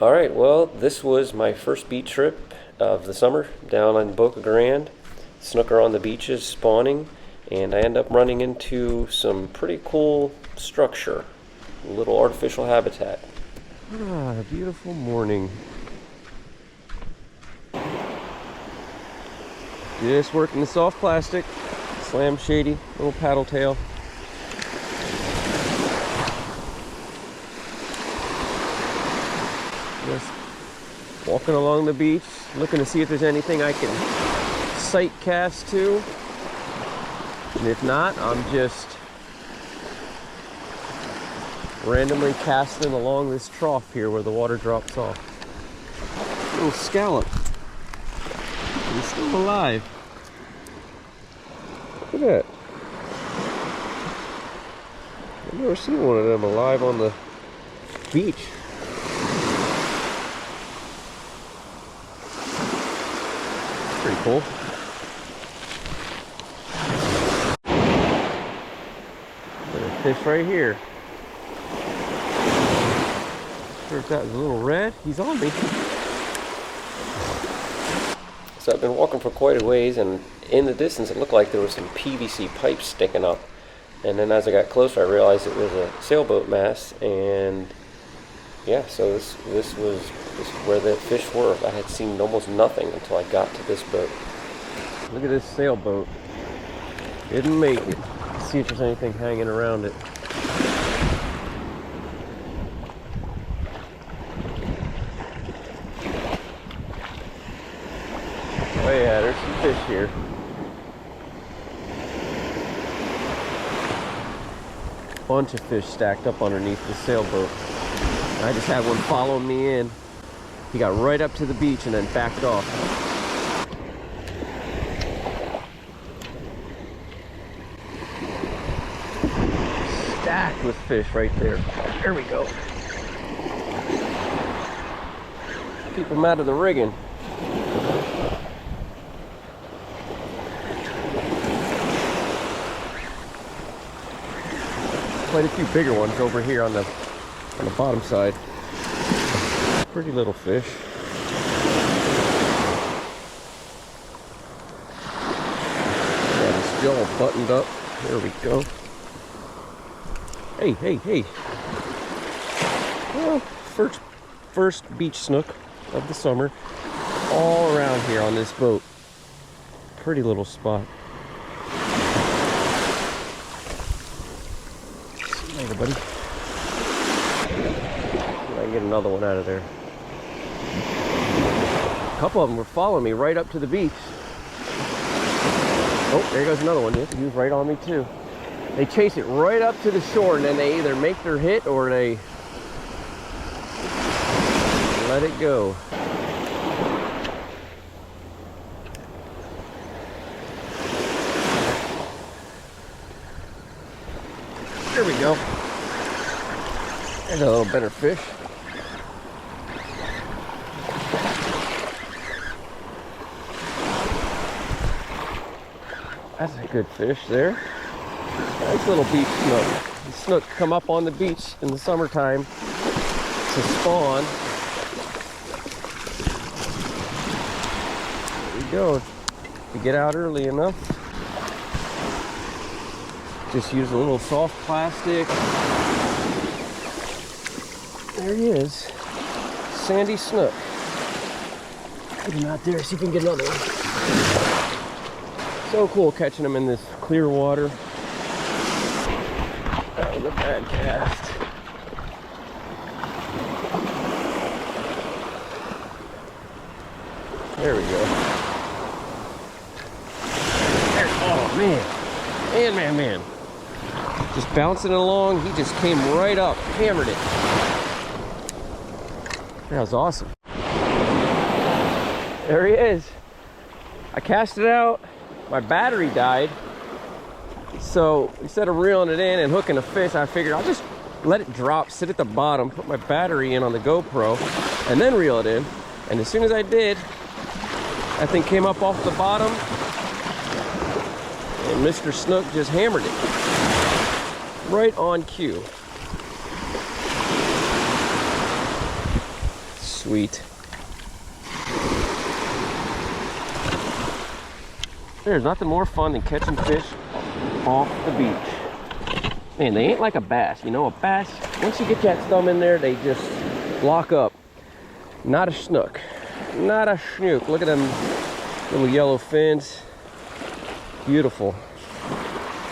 Alright, well, this was my first beach trip of the summer down on Boca Grande. Snook are on the beaches spawning, and I end up running into some pretty cool structure, a little artificial habitat. Beautiful morning. Just working the soft plastic, slam shady, little paddle tail. Just walking along the beach, looking to see if there's anything I can sight cast to. And if not, I'm just randomly casting along this trough here where the water drops off. Little scallop. He's still alive. Look at that. I've never seen one of them alive on the beach. Pretty cool. There's a fish right here. Sure if that was a little red. He's on me. So I've been walking for quite a ways, and in the distance it looked like there was some PVC pipes sticking up. And then as I got closer, I realized it was a sailboat mast, and yeah, so this was where the fish were. I had seen almost nothing until I got to this boat. Look at this sailboat. Didn't make it. Let's see if there's anything hanging around it. Oh yeah, there's some fish here. Bunch of fish stacked up underneath the sailboat. I just had one following me in. He got right up to the beach and then backed off. Stacked with fish right there. There we go. Keep them out of the rigging. Quite a few bigger ones over here on the bottom side. Pretty little fish. Got his jaw buttoned up. There we go. Hey, hey, hey. Well, first beach snook of the summer. All around here on this boat. Pretty little spot. See you later, buddy. I can get another one out of there. A couple of them were following me right up to the beach. Oh, there goes another one. He was right on me too. They chase it right up to the shore, and then they either make their hit or they let it go. There we go. There's a little better fish. That's a good fish there. Nice little beach snook. The snook come up on the beach in the summertime to spawn. There we go. If you get out early enough, just use a little soft plastic. There he is. Sandy snook. Put him out there, see if we can get another one. So cool catching them in this clear water. That was a bad cast. There we go. There, oh man. Man. Just bouncing it along, he just came right up, hammered it. That was awesome. There he is. I cast it out. My battery died, so instead of reeling it in and hooking a fish, I figured I'll just let it drop, sit at the bottom, put my battery in on the GoPro, and then reel it in. And as soon as I did, that thing came up off the bottom, and Mr. Snook just hammered it right on cue. sweet. There's nothing more fun than catching fish off the beach. Man, they ain't like a bass. You know, a bass, once you get that thumb in there, they just lock up. Not a snook. Not a snook. Look at them little yellow fins. Beautiful.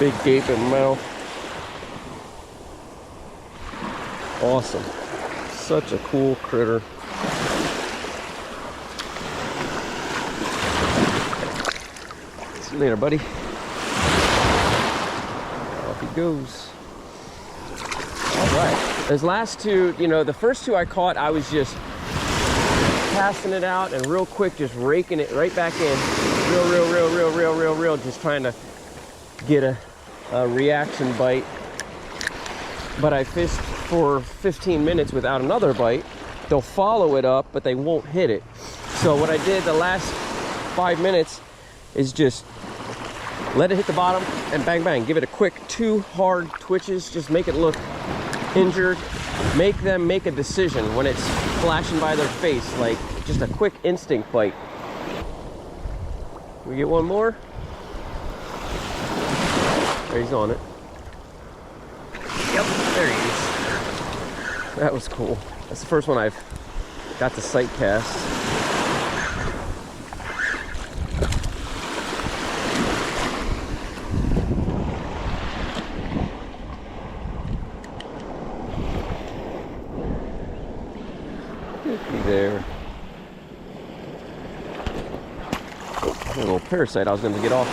Big gaping mouth. Awesome. Such a cool critter. See you later, buddy. Off he goes. All right. Those last two, you know, the first two I caught, I was just casting it out and real quick, just raking it right back in. Real, just trying to get a reaction bite. But I fished for 15 minutes without another bite. They'll follow it up, but they won't hit it. So what I did the last 5 minutes is just let it hit the bottom and bang, bang. Give it a quick 2 hard twitches. Just make it look injured. Make them make a decision when it's flashing by their face, like just a quick instinct bite. We get one more. There, he's on it. Yep, there he is. That was cool. That's the first one I've got to sight cast. Looky there. Oh, a little parasite I was going to get off,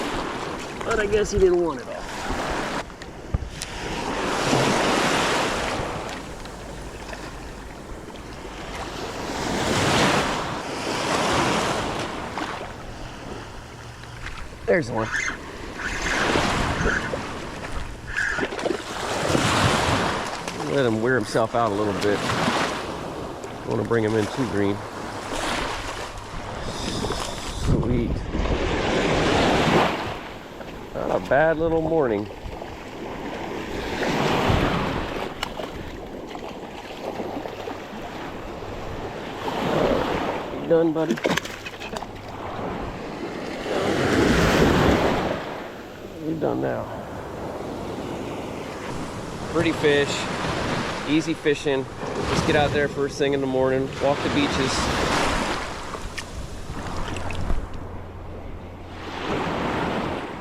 but I guess he didn't want it off. There's one. Let him wear himself out a little bit. I want to bring him in too green. Sweet. Not a bad little morning. You done, buddy? You're done now. Pretty fish, easy fishing. Just get out there first thing in the morning, walk the beaches.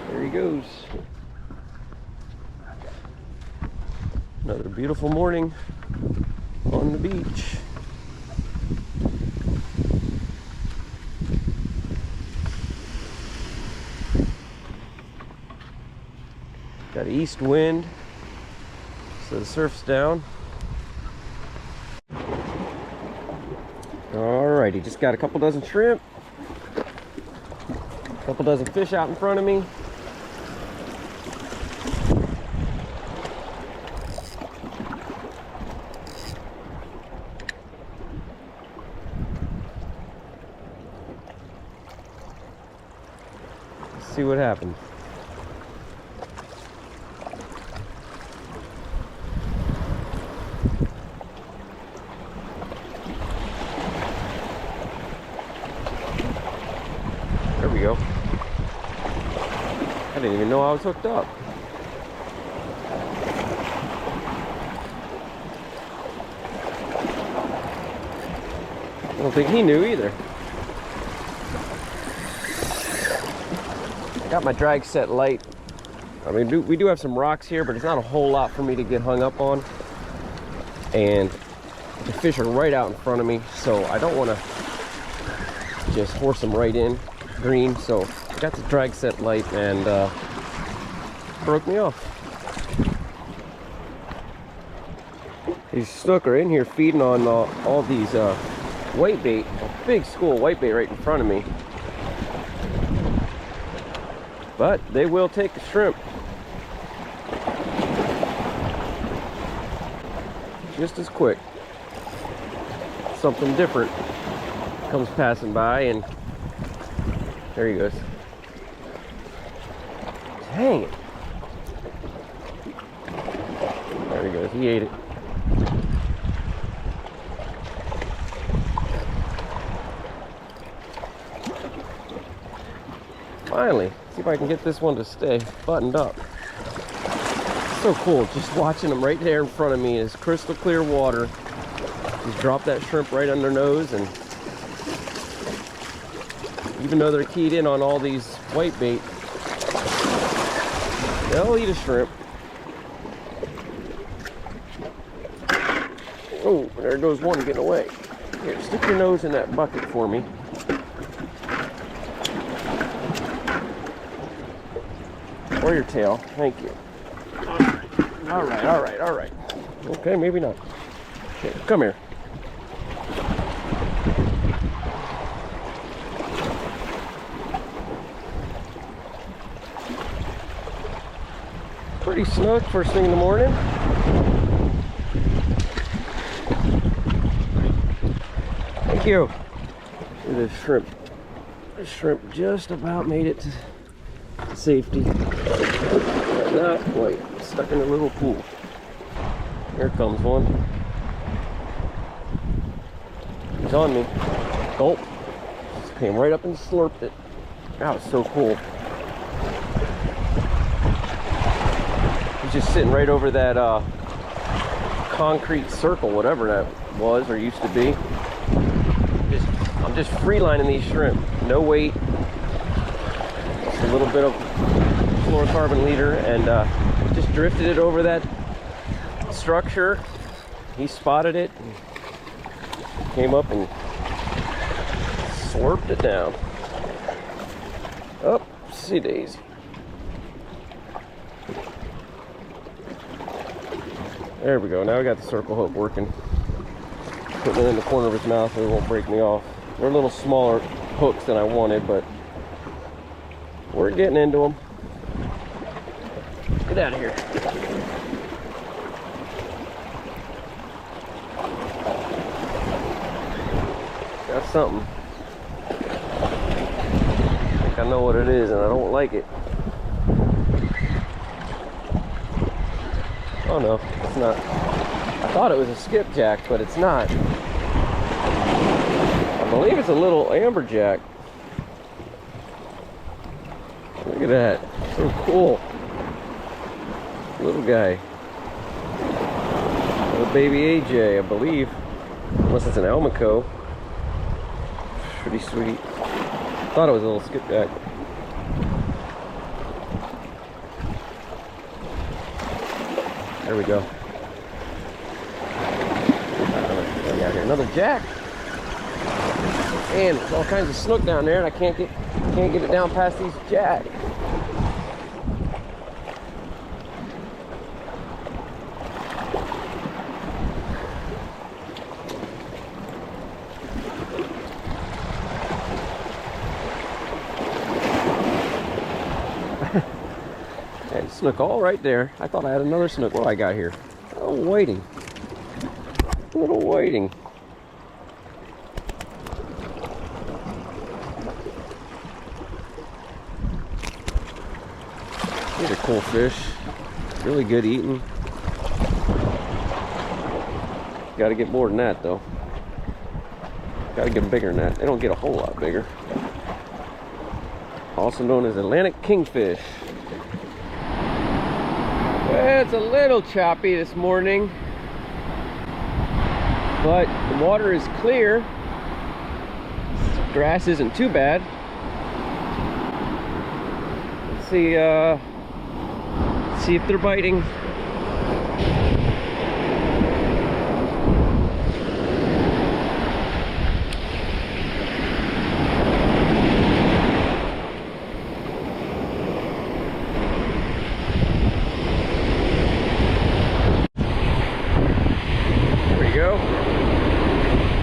There he goes. Another beautiful morning on the beach. Got an east wind, so the surf's down. Alrighty, just got a couple dozen shrimp, a couple dozen fish out in front of me. Let's see what happens. There we go. I didn't even know I was hooked up. I don't think he knew either. Got my drag set light. I mean, we do have some rocks here, but it's not a whole lot for me to get hung up on. And the fish are right out in front of me, so I don't want to just horse them right in green. So got the drag set light and broke me off. These snook are in here feeding on all these whitebait, a big school whitebait right in front of me. But they will take the shrimp. Just as quick. Something different comes passing by and there he goes. Dang it. There he goes. He ate it. Finally, see if I can get this one to stay buttoned up. So cool, just watching them right there in front of me is crystal clear water. Just drop that shrimp right on their nose, and even though they're keyed in on all these white bait, they'll eat a shrimp. Oh, there goes one getting away. Here, stick your nose in that bucket for me. Or your tail. Thank you. All right. Okay, maybe not. Okay, come here. Pretty snook first thing in the morning. Thank you. Look at this shrimp. This shrimp just about made it to safety. Not quite. Stuck in a little pool. Here comes one. He's on me. Gulp. Just came right up and slurped it. That was so cool. He's just sitting right over that concrete circle, whatever that was or used to be. I'm just freelining these shrimp. No weight. Just a little bit of fluorocarbon leader, and just drifted it over that structure. He spotted it, came up and slurped it down. Oopsie daisy. There we go. Now we got the circle hook working. Putting it in the corner of his mouth so it won't break me off. They're a little smaller hooks than I wanted, but we're getting into them. Get out of here. Got something. I think I know what it is, and I don't like it. Oh no, it's not. I thought it was a skipjack, but it's not. I believe it's a little amberjack. Look at that. So cool. Little guy. Little baby AJ, I believe. Unless it's an Almaco. Pretty sweet. Thought it was a little skipjack. There we go. We got here another jack. And there's all kinds of snook down there, and I can't get it down past these jack. And snook all right there. I thought I had another snook. What do I got here? Oh, waiting. A little waiting. These are cool fish. Really good eating. Got to get more than that though. Got to get them bigger than that. They don't get a whole lot bigger. Also known as Atlantic kingfish. Well, it's a little choppy this morning, but the water is clear. Grass isn't too bad. Let's see if they're biting.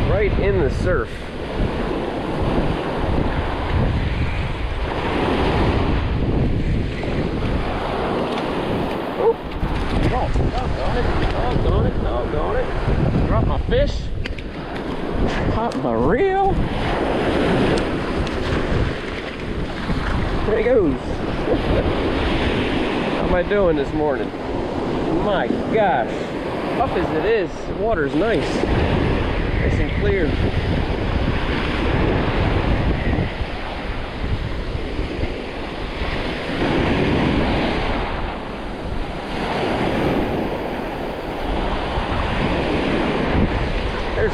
Right in the surf. Oh, doggone it. Drop my fish. Pop my reel. There he goes. How am I doing this morning? My gosh. Tough as it is, the water's nice. Nice and clear.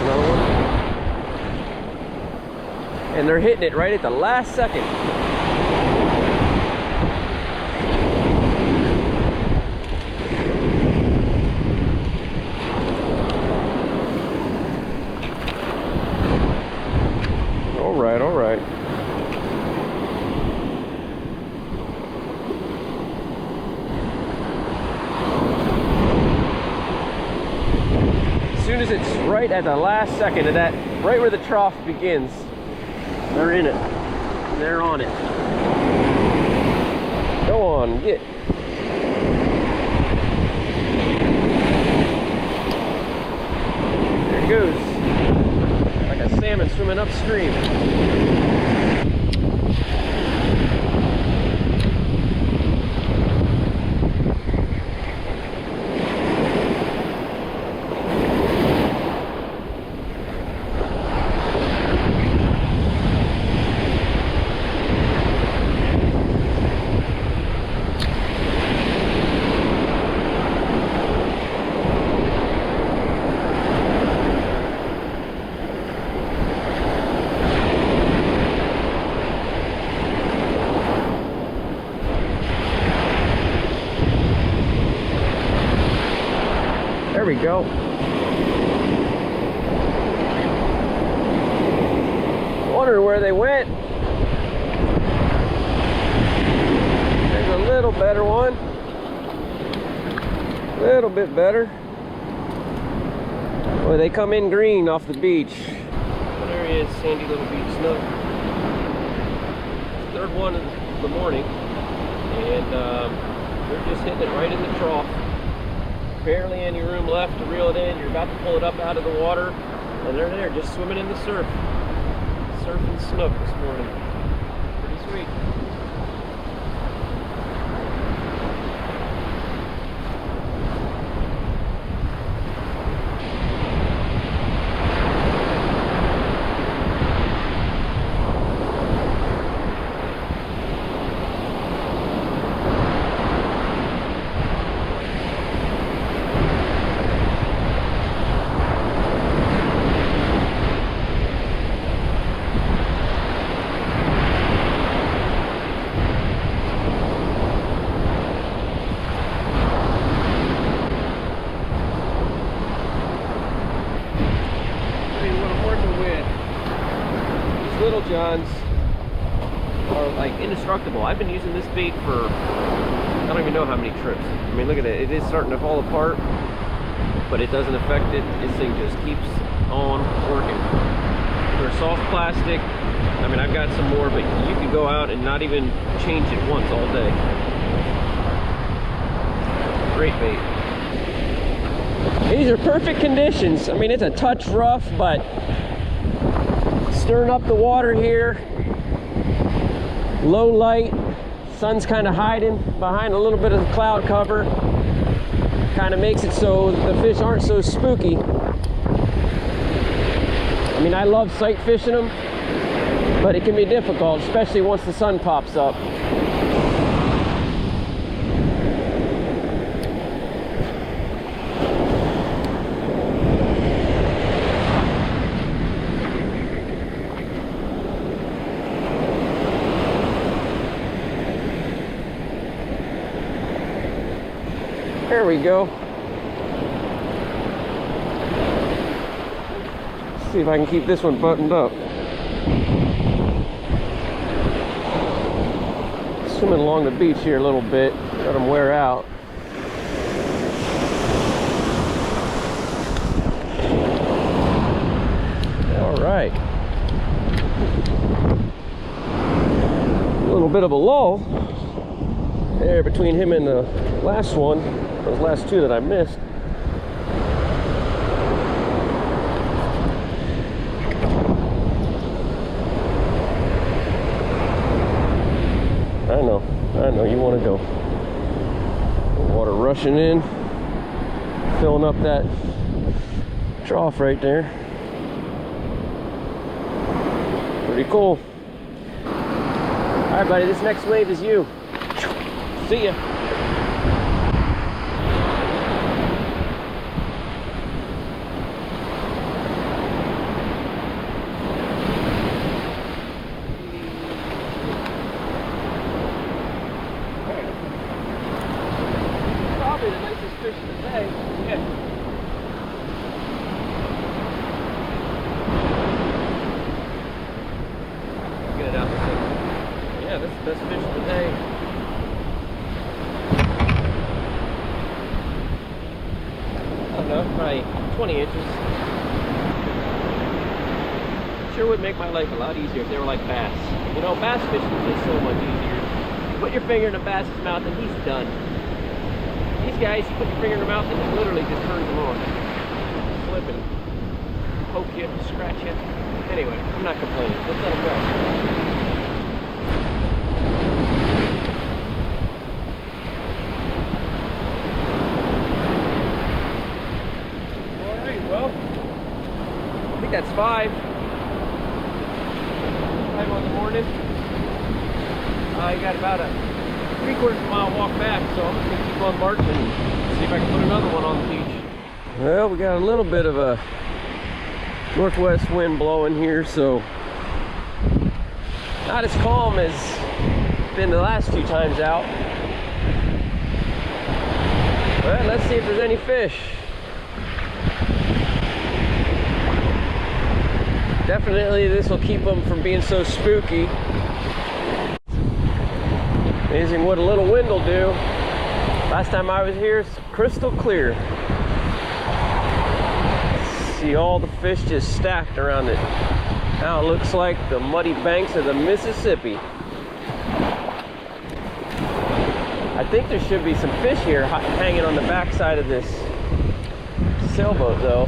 another one. And they're hitting it right at the last second. All right, all right. As soon as it's right at the last second of that, right where the trough begins, they're in it. They're on it. Go on, get. There it goes. Like a salmon swimming upstream. There we go. Wondering where they went. There's a little better one. A little bit better. Boy, they come in green off the beach. Well, there he is, sandy little beach snook. Third one of the morning. And they're just hitting it right in the trough. Barely any room left to reel it in. You're about to pull it up out of the water, and they're there just swimming in the surf. Surfing snook this morning. Pretty sweet. Little Johns are like indestructible. I've been using this bait for I don't even know how many trips. I mean, look at it. It is starting to fall apart, but it doesn't affect it. This thing just keeps on working. They're soft plastic. I mean, I've got some more, but you could go out and not even change it once all day. Great bait. These are perfect conditions. I mean, it's a touch rough, but stirring up the water here, low light, sun's kind of hiding behind a little bit of the cloud cover, kind of makes it so the fish aren't so spooky. I mean, I love sight fishing them, but it can be difficult, especially once the sun pops up. There we go. Let's see if I can keep this one buttoned up. Swimming along the beach here a little bit, let them wear out. All right. A little bit of a lull there between him and the last one. Those last two that I missed. I know you want to go. Water rushing in, filling up that trough right there. Pretty cool. All right, buddy, this next wave is you. See ya. best fish of the day. I don't know, probably 20 inches. Sure would make my life a lot easier if they were like bass. You know, bass fishing is just so much easier. You put your finger in a bass's mouth and he's done. These guys, you put your finger in their mouth and it literally just turns them on. Slip and poke you, scratch you. Anyway, I'm not complaining. Let's let them go. Alright, well, I think that's 5. 5 on the morning. I got about a 3/4 mile walk back, so I'm just going to keep on marching and see if I can put another one on the beach. Well, we got a little bit of a northwest wind blowing here, so not as calm as been the last few times out. Well, let's see if there's any fish. Definitely this will keep them from being so spooky. Amazing what a little wind will do. Last time I was here, it's crystal clear. See all the fish just stacked around it. Now it looks like the muddy banks of the Mississippi. I think there should be some fish here hanging on the backside of this sailboat though.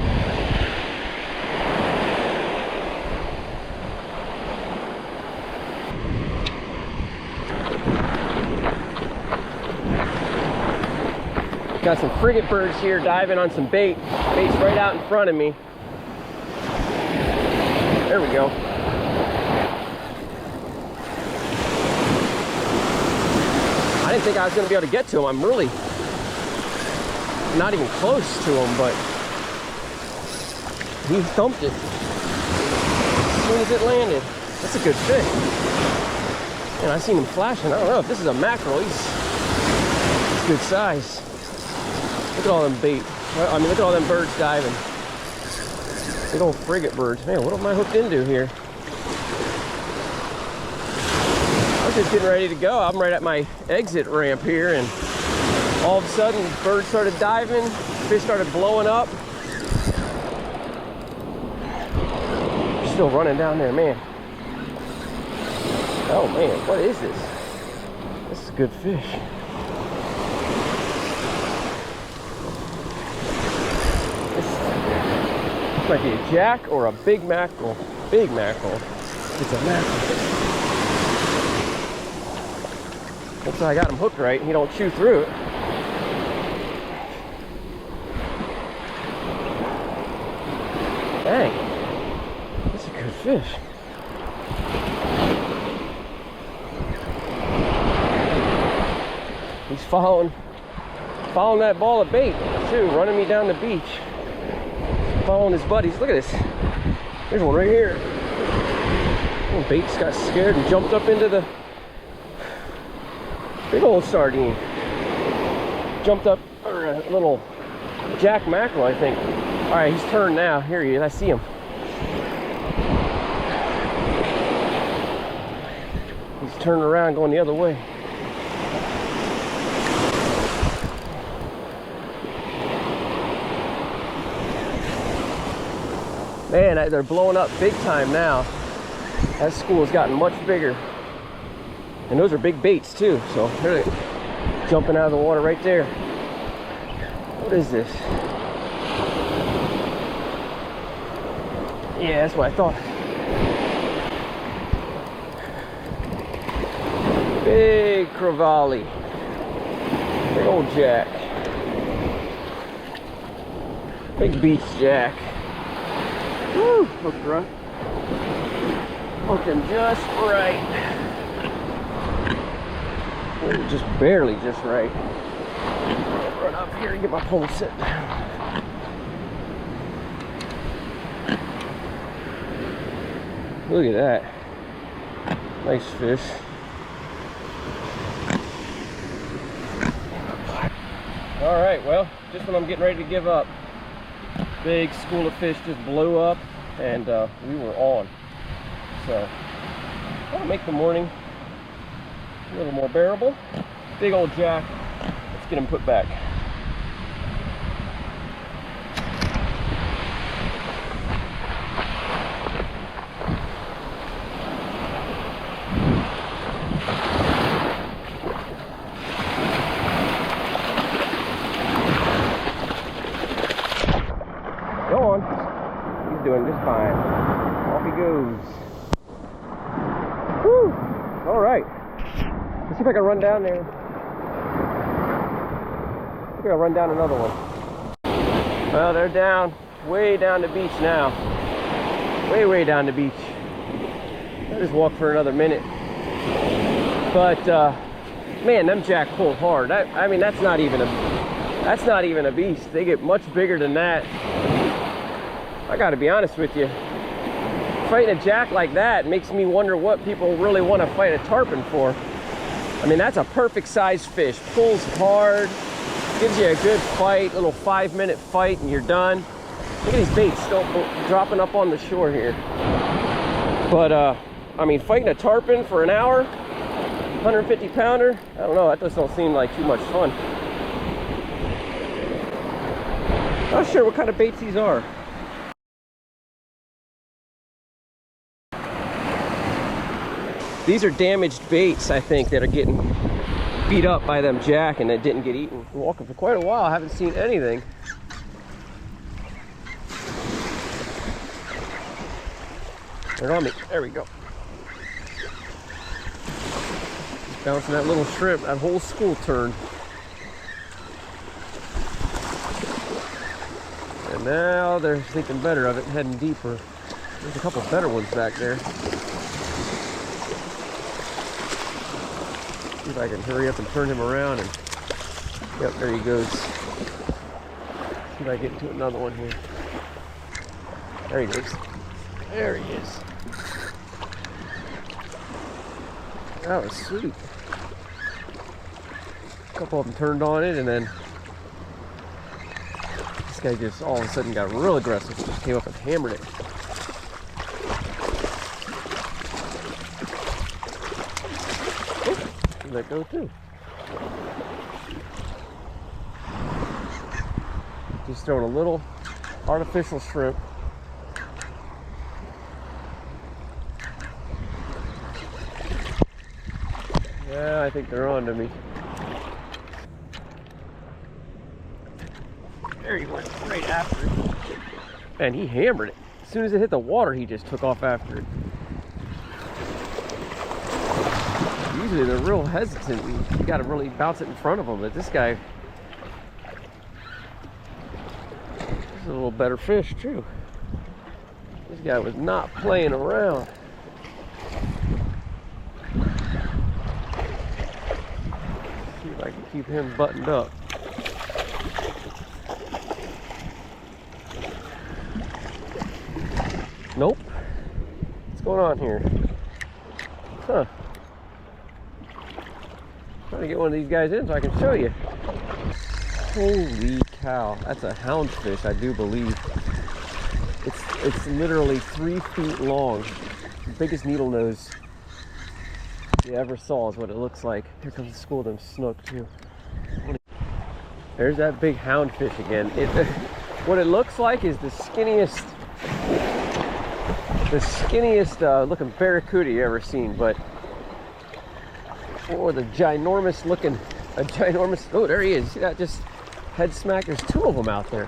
Got some frigate birds here diving on some bait. Bait's right out in front of me. There we go. I didn't think I was going to be able to get to him. I'm really not even close to him, but he thumped it as soon as it landed. That's a good fish. And I seen him flashing. I don't know if this is a mackerel. He's good size. Look at all them bait. I mean, look at all them birds diving. Big old frigate birds. Man, what am I hooked into here? I was just getting ready to go. I'm right at my exit ramp here, and all of a sudden, birds started diving. Fish started blowing up. They're still running down there, man. Oh man, what is this? This is a good fish. Might be a jack or a big mackerel. Big mackerel. It's a mackerel. Looks like I got him hooked right and he don't chew through it. Dang. That's a good fish. He's following that ball of bait too, running me down the beach. Following his buddies. Look at this. There's one right here. Little bait's got scared and jumped up into the big old sardine. Jumped up, or a little jack mackerel, I think. All right, he's turned now. Here he is. I see him. He's turning around, going the other way. Man, they're blowing up big time now. That school has gotten much bigger. And those are big baits too, so they're jumping out of the water right there. What is this? Yeah, that's what I thought. Big crevalle. Big old jack. Big beach jack. Woo, hooked right. Hooked him just right. Ooh, just barely just right. Run up here and get my pole set down. Look at that. Nice fish. All right, well, just when I'm getting ready to give up, big school of fish just blew up and we were on. So I'll make the morning a little more bearable. Big old jack. Let's get him put back. Go on. He's doing just fine. Off he goes. Whew. All right. Let's see if I can run down there. I think I'll run down another one. Well, they're down, way down the beach now. Way down the beach. I'll just walk for another minute. But man, them jack pull hard. I mean, that's not even a beast. They get much bigger than that. I got to be honest with you. Fighting a jack like that makes me wonder what people really want to fight a tarpon for. I mean, that's a perfect size fish. Pulls hard, gives you a good fight, little 5-minute fight, and you're done. Look at these baits still dropping up on the shore here. But I mean, fighting a tarpon for an hour, 150 pounder, I don't know, that just don't seem like too much fun. Not sure what kind of baits these are. These are damaged baits, I think, that are getting beat up by them jack and that didn't get eaten. Been walking for quite a while, I haven't seen anything. They're on me. There we go. Just bouncing that little shrimp, that whole school turned. And now they're thinking better of it, heading deeper. There's a couple better ones back there. See if I can hurry up and turn him around, and yep, there he goes. See if I get into another one here. There he goes. There he is. That was sweet. A couple of them turned on it, and then this guy just all of a sudden got real aggressive. Just came up and hammered it. Let go too. Just throwing a little artificial shrimp. Yeah, I think they're on to me. There he went, right after it. And he hammered it. As soon as it hit the water, he just took off after it. Usually they're real hesitant. You got to really bounce it in front of them. But this guy, this is a little better fish too. This guy was not playing around. See if I can keep him buttoned up. Nope. What's going on here? Huh. Trying to get one of these guys in so I can show you. Holy cow, that's a houndfish, I do believe. It's literally 3 feet long. The biggest needle nose you ever saw is what it looks like. Here comes the school of them snook too. There's that big houndfish again. What it looks like is the skinniest looking barracuda you ever seen, but or the ginormous looking, oh, there he is. See that just head smack? There's 2 of them out there.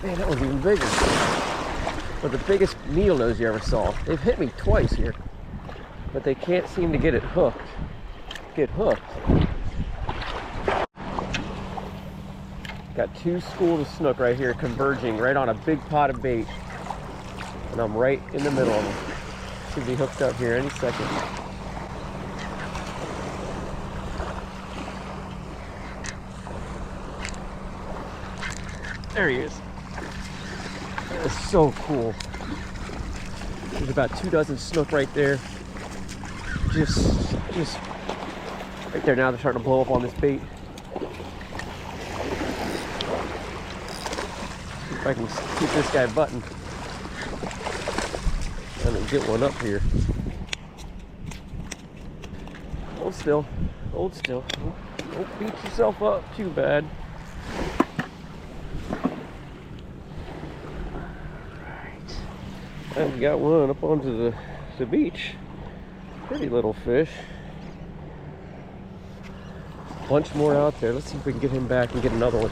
Man, that one's even bigger. But the biggest needle nose you ever saw. They've hit me twice here, but they can't seem to get it hooked. Got 2 schools of snook right here converging right on a big pot of bait. And I'm right in the middle of them. Should be hooked up here any second. There he is. That is so cool. There's about 2 dozen snook right there. Just right there now. They're starting to blow up on this bait. See if I can keep this guy buttoned. And then get one up here. We'll Hold still. Hold still. Don't beat yourself up too bad. Alright. And we got one up onto the beach. Pretty little fish. Bunch more out there. Let's see if we can get him back and get another one.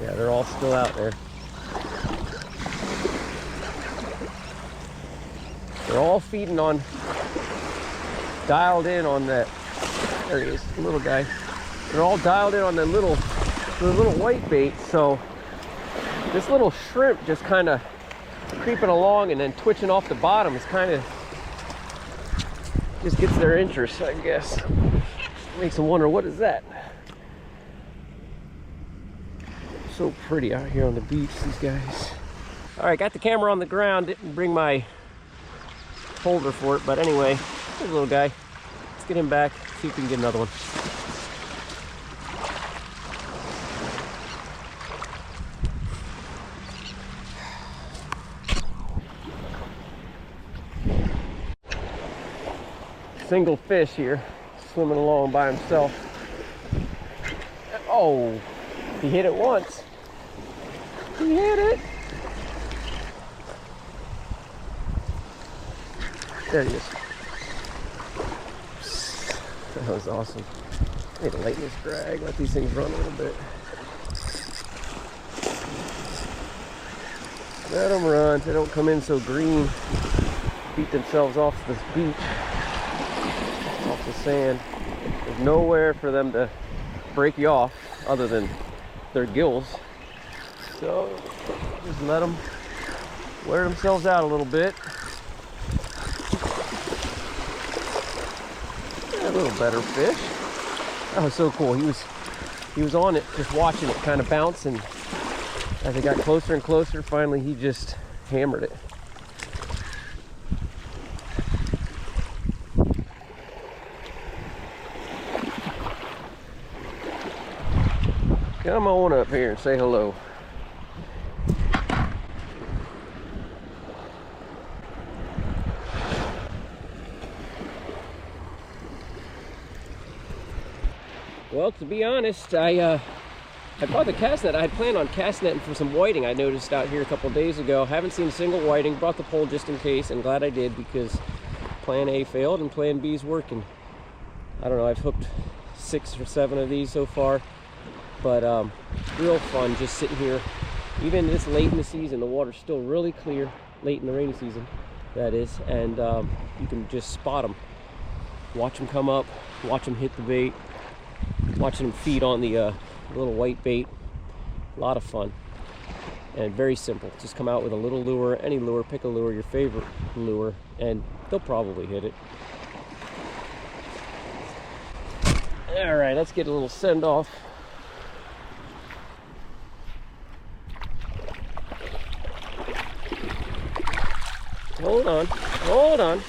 Yeah, they're all still out there. They're all feeding on, dialed in on that. There he is, the little guy. They're all dialed in on the little white bait. So this little shrimp just kind of creeping along and then twitching off the bottom is kind of just gets their interest, I guess. Makes them wonder, what is that? So pretty out here on the beach, these guys. All right, got the camera on the ground. Didn't bring my holder for it, but anyway, there's a little guy. Let's get him back, see if we can get another one. Single fish here, swimming along by himself. Oh, he hit it once. He hit it. There he is. That was awesome. I need to lighten this drag, let these things run a little bit. Let them run so they don't come in so green, beat themselves off this beach, off the sand. There's nowhere for them to break you off other than their gills. So just let them wear themselves out a little bit. A little better fish. That was so cool. He was on it, just watching it kind of bounce, and as it got closer and closer, finally he just hammered it. Come on up here and say hello. Well, to be honest, I bought the cast net. I had planned on cast netting for some whiting I noticed out here a couple days ago. Haven't seen a single whiting. Brought the pole just in case, and glad I did, because plan A failed and plan B is working. I don't know, I've hooked 6 or 7 of these so far, but real fun just sitting here. Even this late in the season, the water's still really clear, late in the rainy season, that is, and you can just spot them. Watch them come up, watch them hit the bait, watching them feed on the little white bait. A lot of fun and very simple. Just come out with a little lure, any lure, pick a lure, your favorite lure, and they'll probably hit it. All right, let's get a little send off. Hold on, hold on.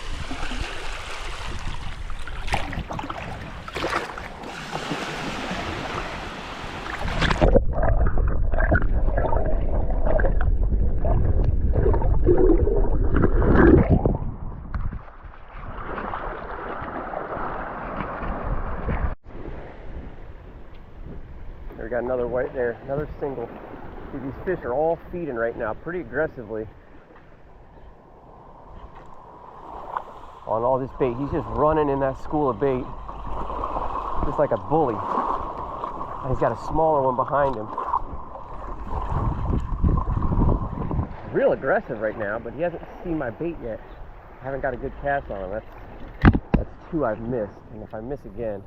We got another white there, another single. See, these fish are all feeding right now pretty aggressively on all this bait. He's just running in that school of bait just like a bully. And he's got a smaller one behind him. Real aggressive right now, but he hasn't seen my bait yet. I haven't got a good cast on him. That's 2 I've missed, and if I miss again,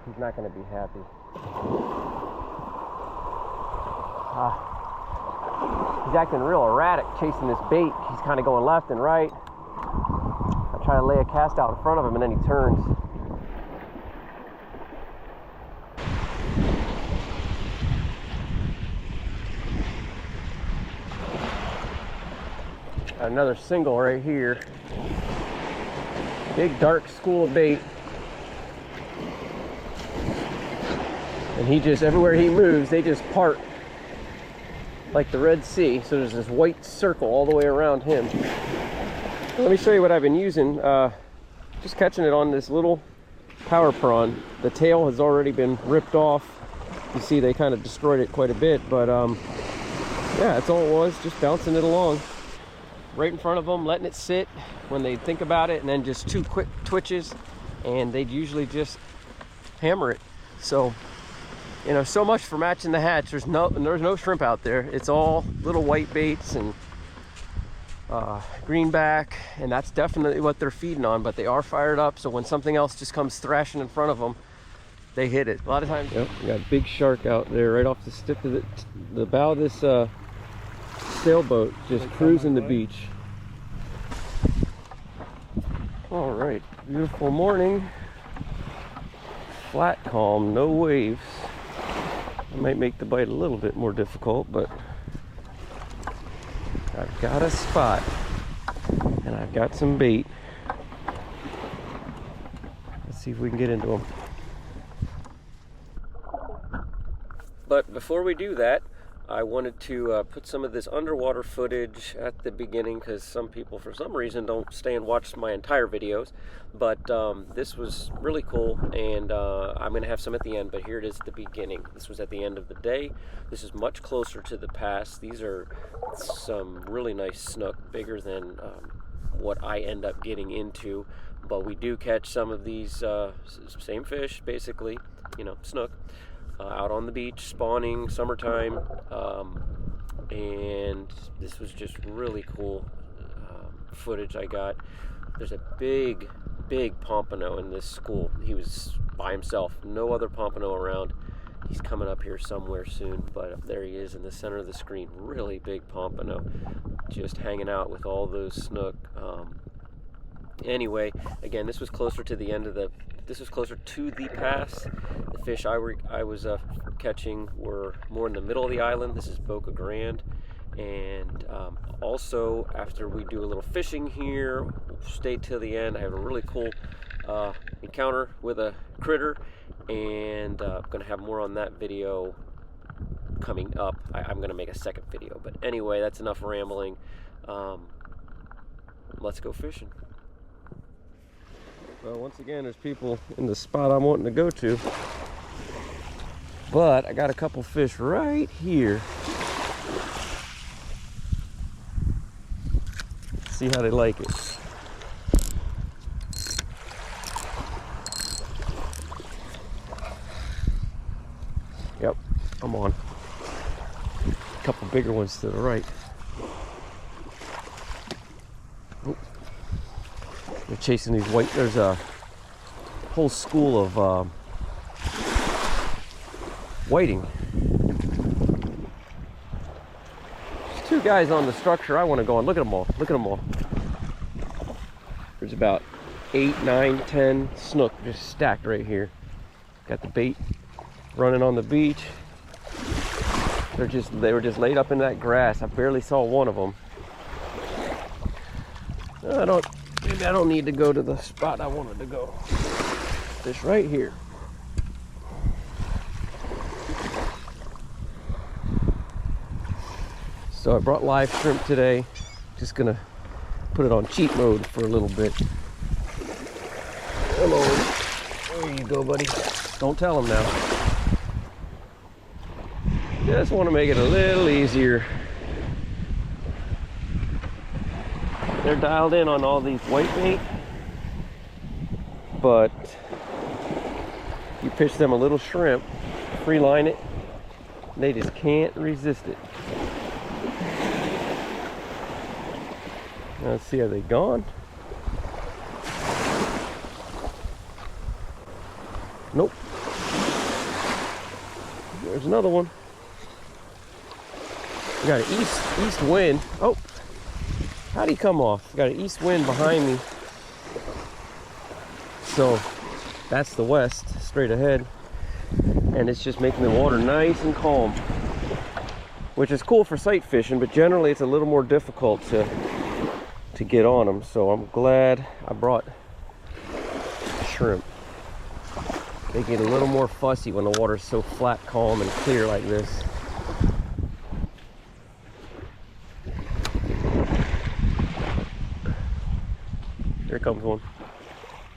he's not going to be happy. He's acting real erratic chasing this bait. He's kind of going left and right. I try to lay a cast out in front of him, and then he turns. Got another single right here. Big dark school of bait. And he just, everywhere he moves, they just part like the Red Sea. So there's this white circle all the way around him. Let me show you what I've been using. Just catching it on this little power prawn. The tail has already been ripped off. You see they kind of destroyed it quite a bit, but yeah, that's all it was, just bouncing it along. Right in front of them, letting it sit when they think about it, and then just 2 quick twitches, and they'd usually just hammer it. So, you know, so much for matching the hatch. There's no shrimp out there. It's all little white baits and greenback, and that's definitely what they're feeding on, but they are fired up, so when something else just comes thrashing in front of them, they hit it. A lot of times. Yep, we got a big shark out there right off the tip of the bow of this sailboat, just cruising the beach. All right, beautiful morning. Flat calm, no waves. I might make the bite a little bit more difficult, but I've got a spot and I've got some bait. Let's see if we can get into them. But before we do that, I wanted to put some of this underwater footage at the beginning, because some people for some reason don't stay and watch my entire videos. But this was really cool, and I'm going to have some at the end, but here it is at the beginning. This was at the end of the day. This is much closer to the pass. These are some really nice snook, bigger than what I end up getting into. But we do catch some of these same fish, basically, you know, snook. Out on the beach, spawning, summertime, and this was just really cool footage I got. There's a big pompano in this school. He was by himself, no other pompano around. He's coming up here somewhere soon, but there he is in the center of the screen. Really big pompano, just hanging out with all those snook. Anyway, again, this was closer to the end of the. This was closer to the pass. The fish I was catching were more in the middle of the island. This is Boca Grande, and also after we do a little fishing here, we'll stay till the end. I have a really cool encounter with a critter, and I'm gonna have more on that video coming up. I'm gonna make a second video, but anyway, that's enough rambling. Let's go fishing. Well, once again, there's people in the spot I'm wanting to go to, but I got a couple fish right here. See how they like it. Yep, I'm on. A couple bigger ones to the right. Oh. They're chasing these white. There's a whole school of whiting. There's 2 guys on the structure I want to go on. Look at them all. Look at them all. There's about 8, 9, 10 snook just stacked right here. Got the bait running on the beach. They were just laid up in that grass. I barely saw one of them. Maybe I don't need to go to the spot I wanted to go. This right here. So I brought live shrimp today. Just gonna put it on cheat mode for a little bit. Come on. There you go, buddy. Don't tell him now. Just want to make it a little easier. They're dialed in on all these white bait, but you pitch them a little shrimp, free line it, they just can't resist it. Let's see, are they gone? Nope. There's another one. We got an east wind. Oh. How'd he come off? Got an east wind behind me. So that's the west, straight ahead. And it's just making the water nice and calm. Which is cool for sight fishing, but generally it's a little more difficult to get on them. So I'm glad I brought shrimp. they get a little more fussy when the water's so flat, calm, and clear like this. Here comes one.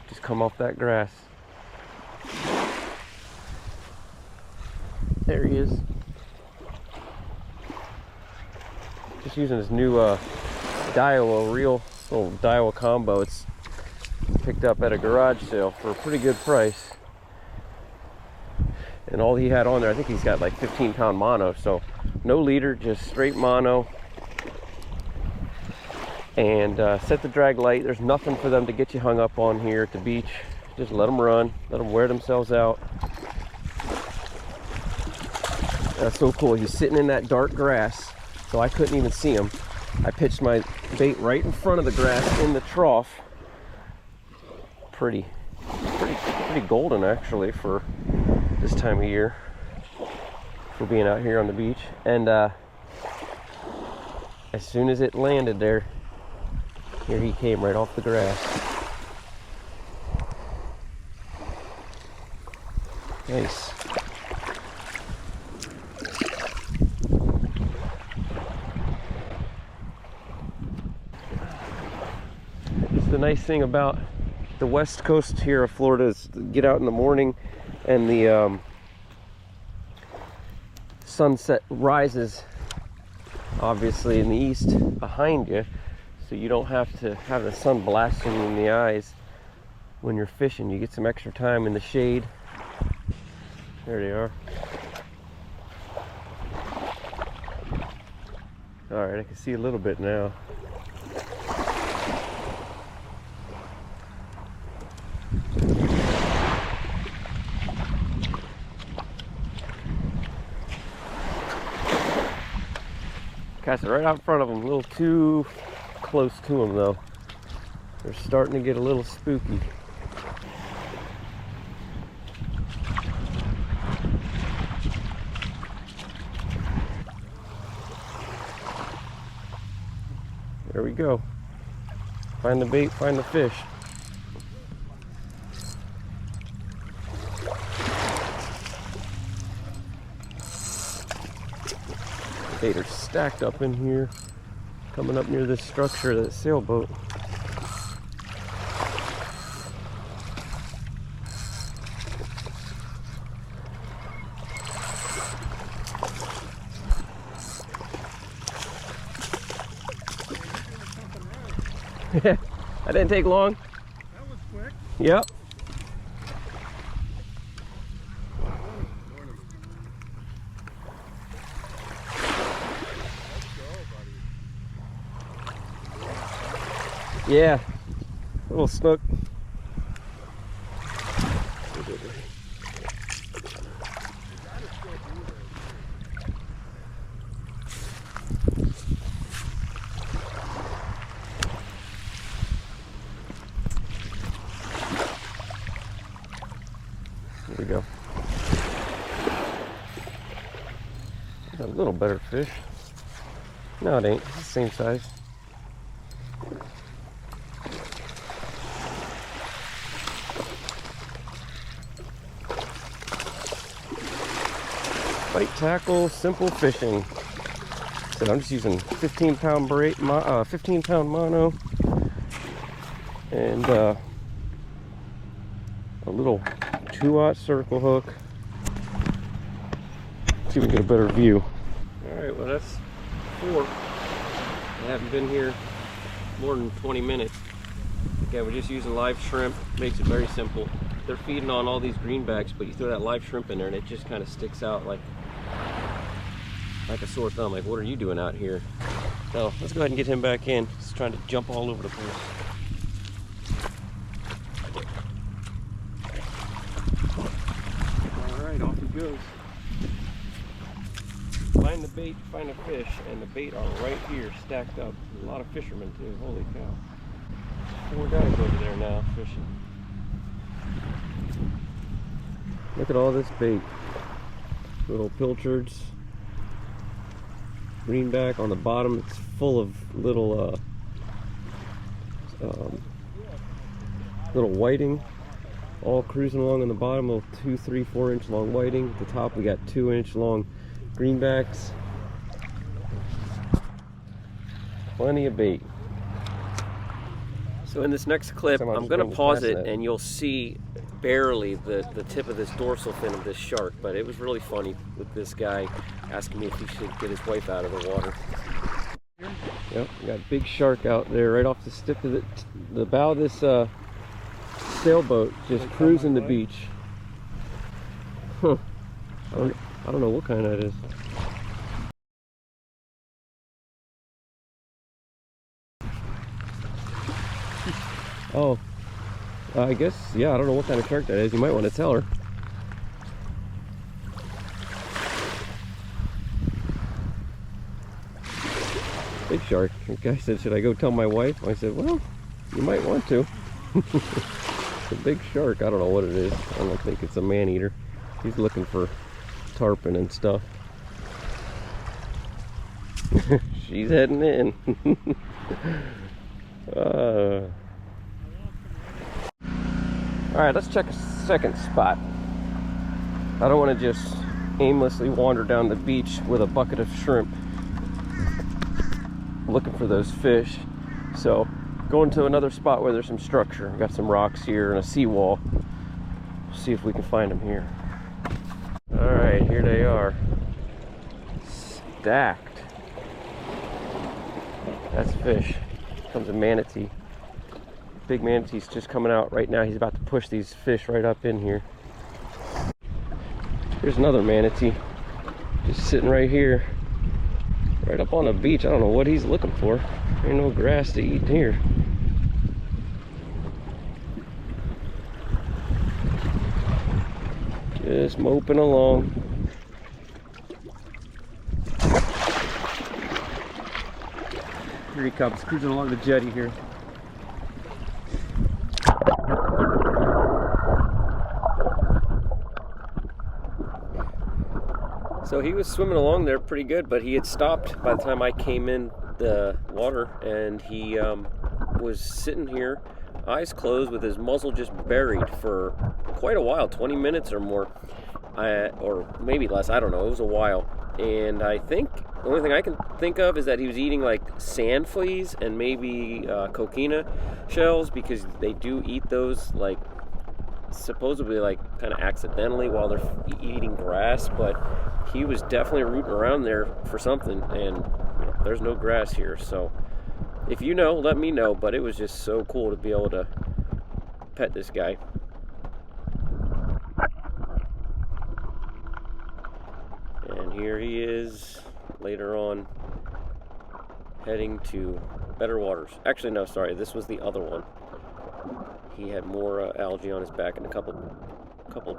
Just come off that grass. There he is. Just using his new Daiwa reel, little Daiwa combo. It's picked up at a garage sale for a pretty good price. And all he had on there, I think he's got like 15-pound mono, so no leader, just straight mono. And set the drag light. There's nothing for them to get you hung up on here at the beach. Just let them run, let them wear themselves out. That's so cool. He's sitting in that dark grass, so I couldn't even see him. I pitched my bait right in front of the grass in the trough. Pretty golden actually for this time of year, for being out here on the beach. And as soon as it landed there, here he came right off the grass. Nice. It's the nice thing about the west coast here of Florida is to get out in the morning and the sunset rises obviously in the east behind you, so you don't have to have the sun blasting you in the eyes when you're fishing. You get some extra time in the shade. There they are. Alright, I can see a little bit now. Cast it right out in front of them, a little too close to them though. They're starting to get a little spooky. There we go. Find the bait, find the fish. Bait are stacked up in here, coming up near this structure of that sailboat. That didn't take long. That was quick. Yep. Yeah, a little snook. There we go. A little better fish. No, it ain't. It's the same size. Light tackle, simple fishing. So I'm just using 15-pound 15-pound mono and a little 2-aught circle hook. See if we can get a better view. All right, well that's 4. I haven't been here more than 20 minutes. Again, we're just using live shrimp. Makes it very simple. They're feeding on all these greenbacks, but you throw that live shrimp in there and it just kind of sticks out like a sore thumb. Like, what are you doing out here? So let's go ahead and get him back in. He's trying to jump all over the place. All right, off he goes. Find the bait, find a fish, and the bait are right here stacked up. A lot of fishermen too. Holy cow! 4 guys over there now fishing. Look at all this bait. Little pilchards. Greenback on the bottom, it's full of little little whiting. all cruising along on the bottom of 2, 3, 4 inch long whiting. At the top we got 2 inch long greenbacks. Plenty of bait. So in this next clip, I'm going to pause it and you'll see barely the tip of this dorsal fin of this shark, but it was really funny with this guy asking me if he should get his wife out of the water. Yep, we got a big shark out there right off the tip of the bow of this sailboat, just cruising the beach. Huh. I don't know what kind that is. Oh, I guess, yeah, I don't know what kind of shark that is. You might want to tell her. Big shark. The guy said, should I go tell my wife? I said, well, you might want to. It's a big shark. I don't know what it is. I don't think it's a man-eater. He's looking for tarpon and stuff. She's heading in. Alright, let's check a second spot. I don't want to just aimlessly wander down the beach with a bucket of shrimp looking for those fish. So, going to another spot where there's some structure. We've got some rocks here and a seawall. See if we can find them here. Alright, here they are. Stacked. That's fish. Comes a manatee. Big manatee's just coming out right now. He's about to push these fish right up in here. Here's another manatee. Just sitting right here. Right up on the beach. I don't know what he's looking for. Ain't no grass to eat here. Just moping along. Here he comes, cruising along the jetty here. So he was swimming along there pretty good, but he had stopped by the time I came in the water, and he was sitting here, eyes closed, with his muzzle just buried for quite a while, 20 minutes or more, or maybe less, I don't know, it was a while. And I think, the only thing I can think of is that he was eating like sand fleas and maybe coquina shells, because they do eat those like supposedly like kind of accidentally while they're eating grass, but he was definitely rooting around there for something, and you know, there's no grass here. So if you know, let me know, but it was just so cool to be able to pet this guy. And here he is later on, heading to better waters. Actually, no, sorry, this was the other one. He had more algae on his back and a couple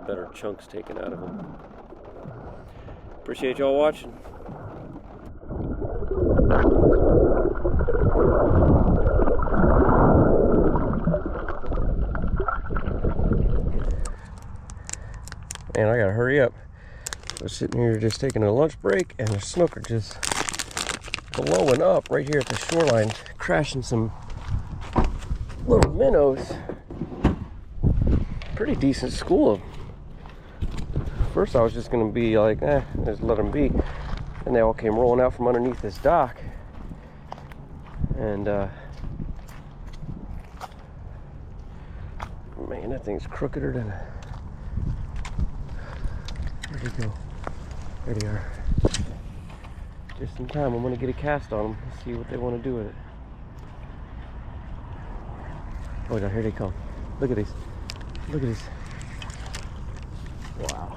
better chunks taken out of him. Appreciate y'all watching. And I gotta hurry up. I was sitting here just taking a lunch break, and the snook are just blowing up right here at the shoreline, crashing some little minnows. Pretty decent school. First I was just gonna be like, just let them be, and they all came rolling out from underneath this dock, and man, that thing's crookeder than a... Where'd he go? There they are. Just in time. I'm gonna get a cast on them and see what they want to do with it. Oh no, here they come. Look at these. Look at these. Wow.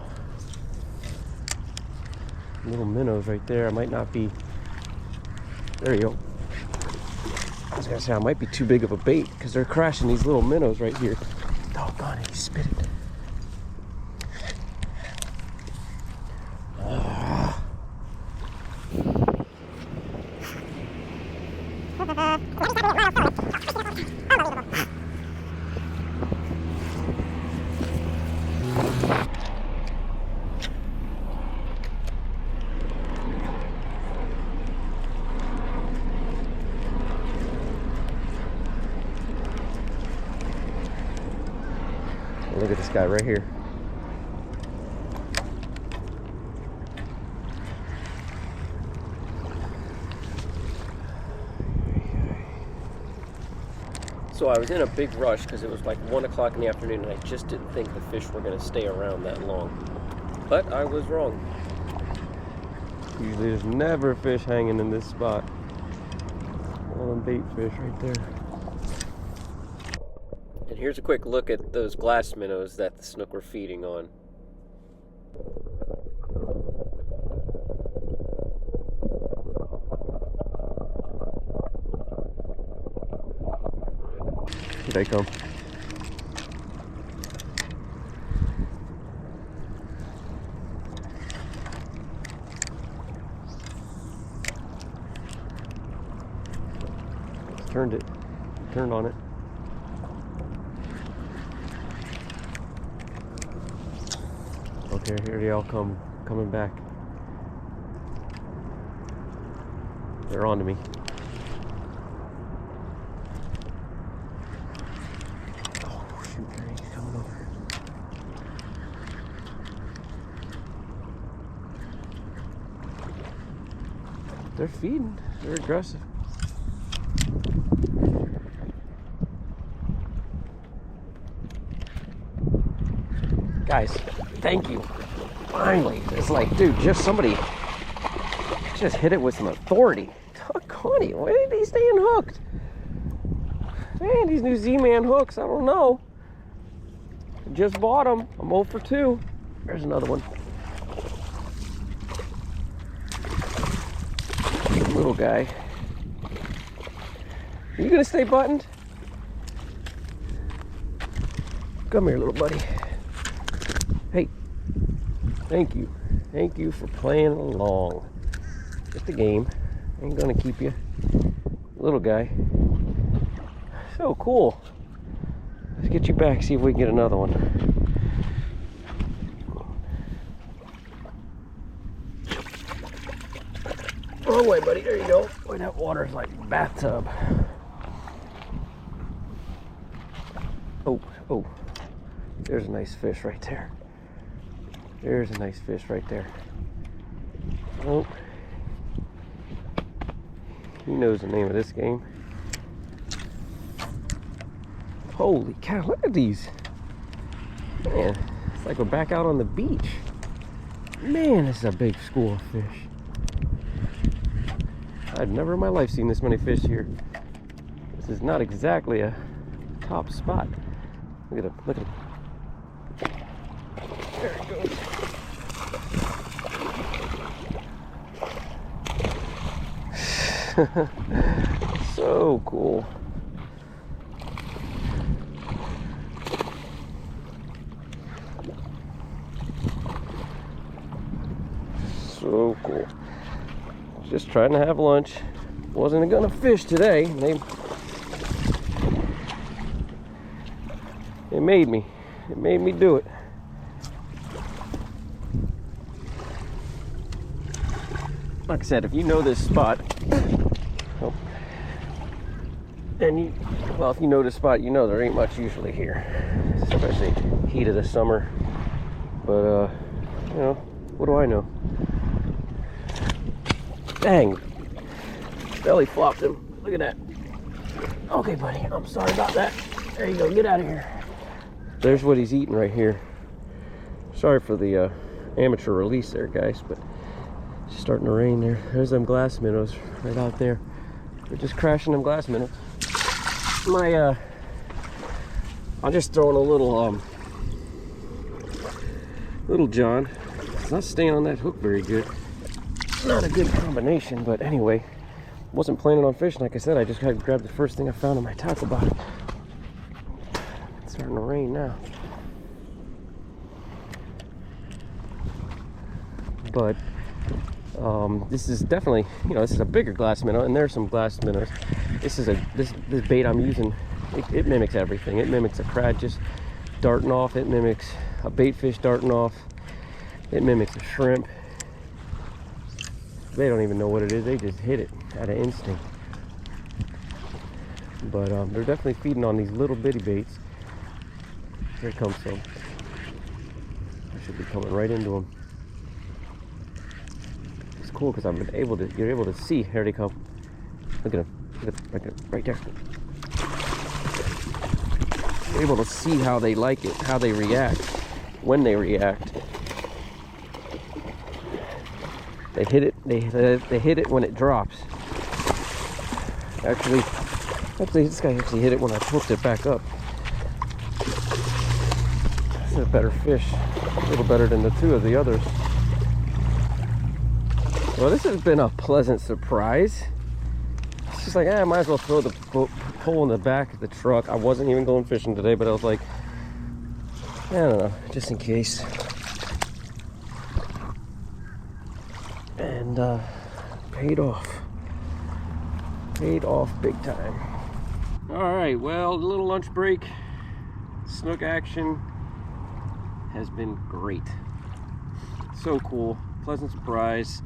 Little minnows right there. I might not be... There you go. I was gonna say I might be too big of a bait because they're crashing these little minnows right here. Doggone it, he spit it. Look at this guy right here. So I was in a big rush because it was like 1 o'clock in the afternoon and I just didn't think the fish were going to stay around that long. But I was wrong. Usually there's never fish hanging in this spot. All them bait fish right there. And here's a quick look at those glass minnows that the snook were feeding on. Here they come. Turned it. Turned on it. Okay, here they all coming back. They're on to me. Oh shoot, there he's coming over. They're feeding. They're aggressive. Guys, thank you. Finally, it's like, dude, just somebody just hit it with some authority. Connie, why are they staying hooked? Man, these new Z-Man hooks, I don't know. Just bought them. I'm 0 for 2. There's another one. Little guy. Are you gonna stay buttoned? Come here, little buddy. Hey, thank you. Thank you for playing along. Just a game. Ain't gonna keep you. Little guy. So cool. Let's get you back, see if we can get another one. Wrong way, buddy. There you go. Boy, that water's like a bathtub. Oh. There's a nice fish right there. There's a nice fish right there. Oh. He knows the name of this game. Holy cow, look at these. Man, it's like we're back out on the beach. Man, this is a big school of fish. I've never in my life seen this many fish here. This is not exactly a top spot. Look at him, look at him. There he goes. So cool. So cool. Just trying to have lunch. Wasn't gonna fish today. It made me. It made me do it. Like I said, if you know this spot, if you know this spot, you know there ain't much usually here, especially heat of the summer. But you know, what do I know? Dang, belly flopped him. Look at that. Okay, buddy, I'm sorry about that. There you go. Get out of here. There's what he's eating right here. Sorry for the amateur release there, guys, but it's starting to rain there. There's them glass minnows right out there. They're just crashing them glass minnows. I'm just throwing a little John. It's not staying on that hook very good. Not a good combination, but anyway, wasn't planning on fishing. Like I said, I just had to grab the first thing I found in my tackle box. It's starting to rain now. But this is definitely, this is a bigger glass minnow, and there's some glass minnows. This bait I'm using, it mimics everything. It mimics a crad just darting off. It mimics a bait fish darting off. It mimics a shrimp. They don't even know what it is. They just hit it out of instinct. But they're definitely feeding on these little bitty baits. Here comes some. I should be coming right into them. It's cool because you're able to see. Here they come. Look at them. Look at them. Right there. You're able to see how they like it, how they react, when they react. They hit it. They hit it when it drops. Actually, this guy actually hit it when I hooked it back up. That's a better fish. A little better than the two of the others. Well, this has been a pleasant surprise. It's just like, I might as well throw the pole in the back of the truck. I wasn't even going fishing today, but I was like, I don't know, just in case. And paid off. Paid off big time. All right, well, the little lunch break, snook action has been great. So cool, pleasant surprise.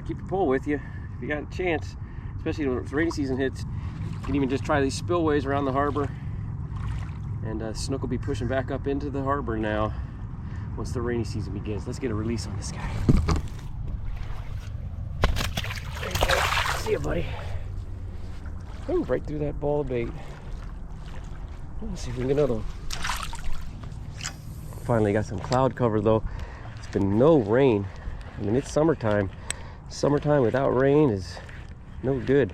Keep your pole with you if you got a chance, especially when the rainy season hits. You can even just try these spillways around the harbor, and snook will be pushing back up into the harbor now once the rainy season begins. Let's get a release on this guy. There you go. See ya, buddy. Ooh, right through that ball of bait. Let's see if we can get another one. Finally got some cloud cover though. It's been no rain. I mean, it's summertime. Summertime without rain is no good.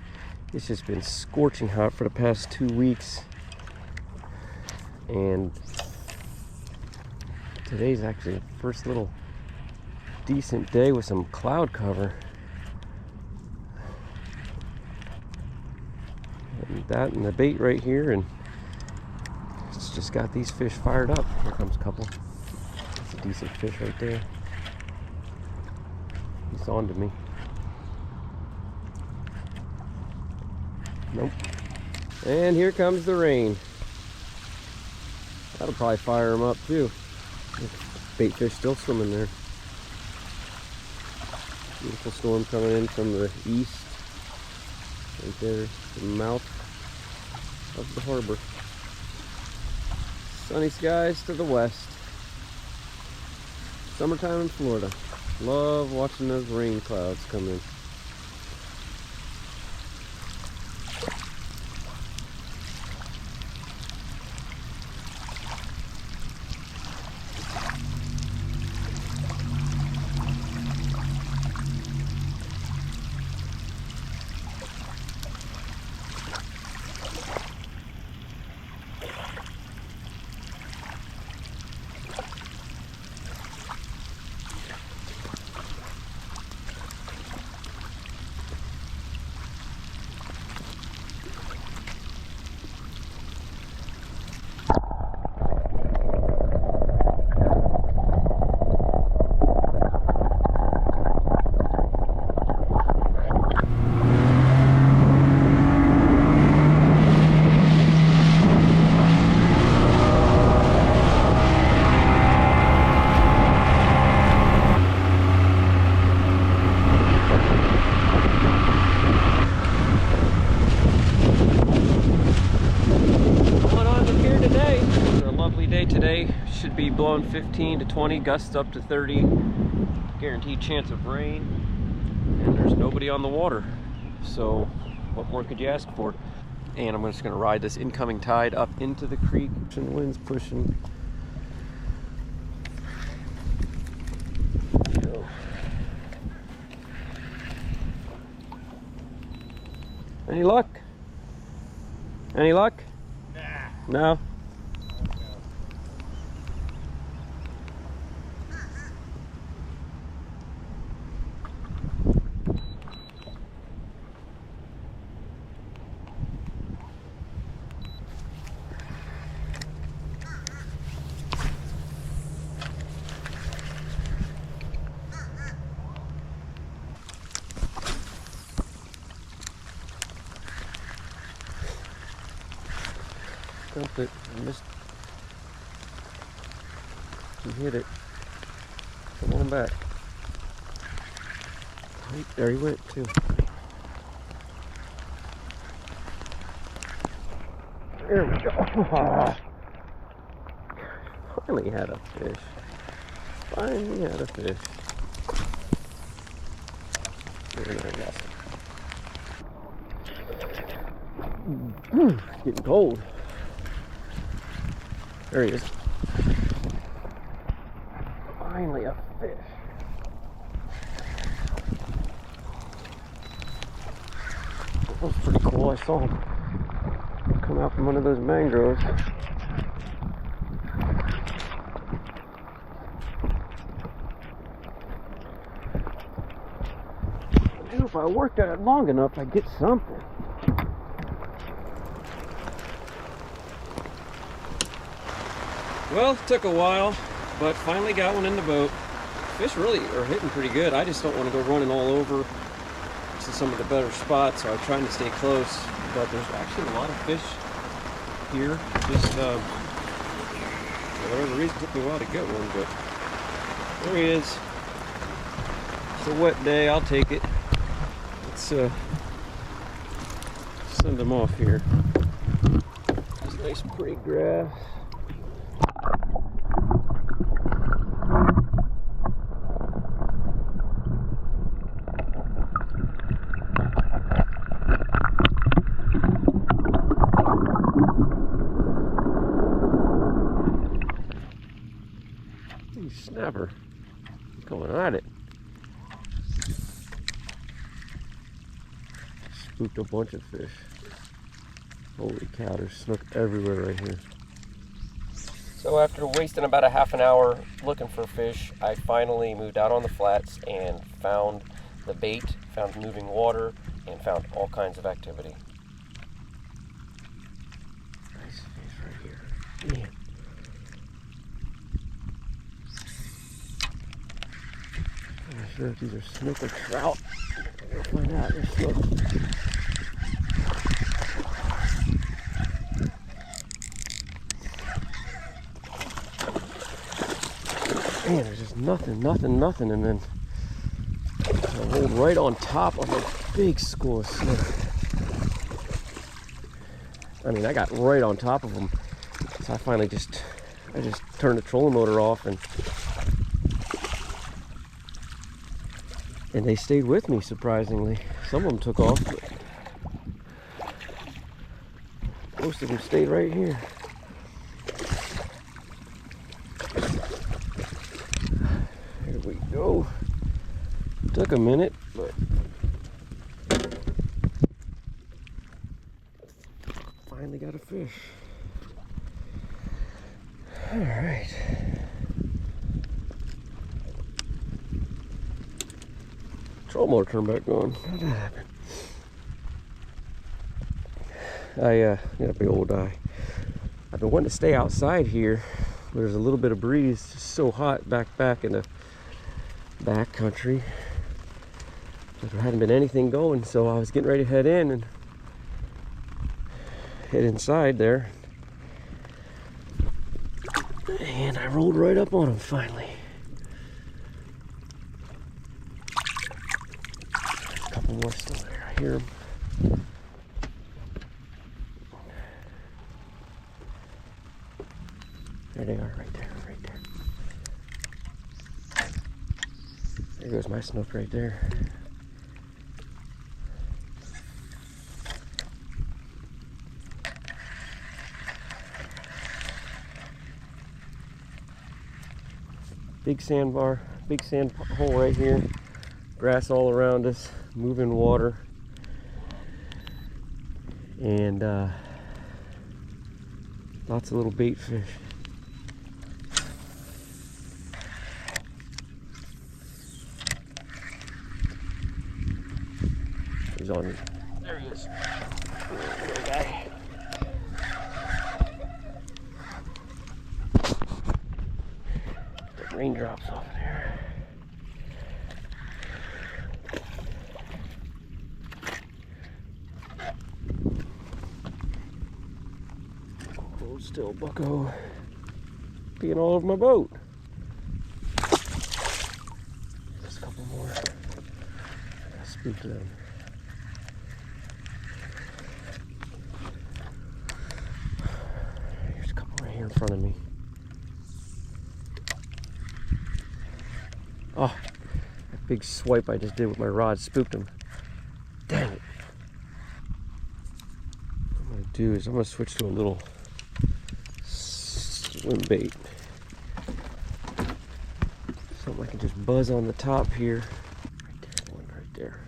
It's just been scorching hot for the past 2 weeks. And today's actually the first little decent day with some cloud cover. And that and the bait right here, and it's just got these fish fired up. Here comes a couple. That's a decent fish right there. He's on to me. Nope. And here comes the rain. That'll probably fire him up too. Bait fish still swimming there. Beautiful storm coming in from the east. Right there, the mouth of the harbor. Sunny skies to the west. Summertime in Florida. Love watching those rain clouds come in. Today should be blowing 15 to 20, gusts up to 30, guaranteed chance of rain, and there's nobody on the water, so what more could you ask for? And I'm just going to ride this incoming tide up into the creek. The wind's pushing. Any luck? Any luck? Nah. No? Dumped it. I missed. He hit it. Come on back. Right, there he went too. There we go. Finally had a fish. Finally had a fish. Very nice. It's getting cold. There he is. Finally a fish. That was pretty cool. I saw him come out from one of those mangroves. If I worked at it long enough, I'd get something. Well, it took a while, but finally got one in the boat. Fish really are hitting pretty good. I just don't want to go running all over to some of the better spots, so I'm trying to stay close. But there's actually a lot of fish here. Just for whatever reason, it took me a while to get one, but there he is. It's a wet day. I'll take it. Let's send them off here. It's nice, pretty grass. Snapper going at it. Spooked a bunch of fish. Holy cow, there's snook everywhere right here. So after wasting about a half an hour looking for fish, I finally moved out on the flats and found the bait, found moving water, and found all kinds of activity. Nice fish right here. Man. I'm not sure if these are snook or trout. We'll find out. They're snook. Man, there's just nothing, and then I rolled right on top of a big school of snook. I mean, I got right on top of them, so I finally just turned the trolling motor off, and they stayed with me, surprisingly. Some of them took off, but most of them stayed right here. Here we go. Took a minute, but finally got a fish. All right. Control motor turned back on. How'd that happen? Got a big old eye. I've been wanting to stay outside here, but there's a little bit of breeze. It's just so hot back in the back country. But there hadn't been anything going, so I was getting ready to head in and head inside there. And I rolled right up on him finally. A couple more still there. I hear them. There they are, right there, right there. There goes my snook right there. Big sandbar, big sand hole right here. Grass all around us, moving water. And lots of little bait fish. He's on. There he is. Little guy. The raindrops off there. Hold still, bucko. Being all over my boat. Just a couple more. I spooked them. in front of me. Oh, that big swipe I just did with my rod spooked him. Dang it. What I'm going to do is I'm going to switch to a little swim bait. Something I can just buzz on the top here. Right there, one right there.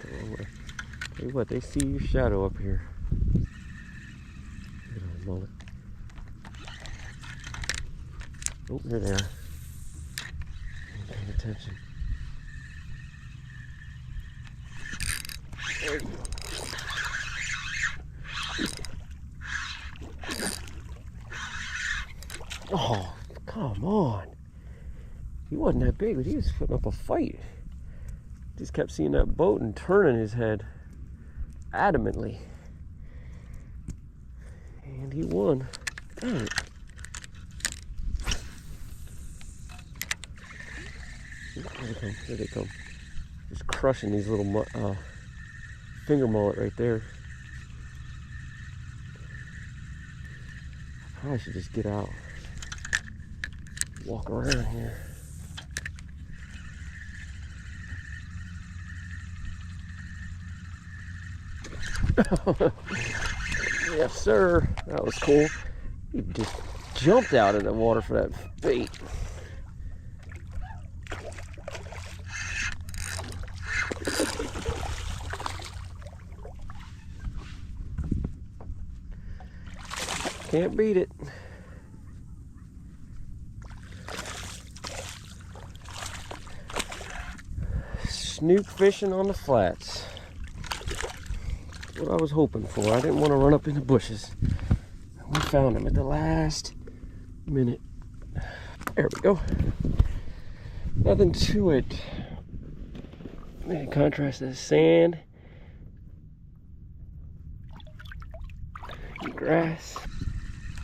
The wrong way. Tell you what, they see your shadow up here. Look at the mullet. Oh, there they are. I'm paying attention. There you go. Oh, come on. He wasn't that big, but he was putting up a fight. Just kept seeing that boat and turning his head adamantly. And he won. Dang it. Here they come, here they come. Just crushing these little finger mullet right there. I probably should just get out. Walk around here. Yes, sir. That was cool. He just jumped out of the water for that bait. Can't beat it. Snook fishing on the flats. What I was hoping for. I didn't want to run up in the bushes. We found him at the last minute. There we go. Nothing to it. In contrast to the sand. Grass.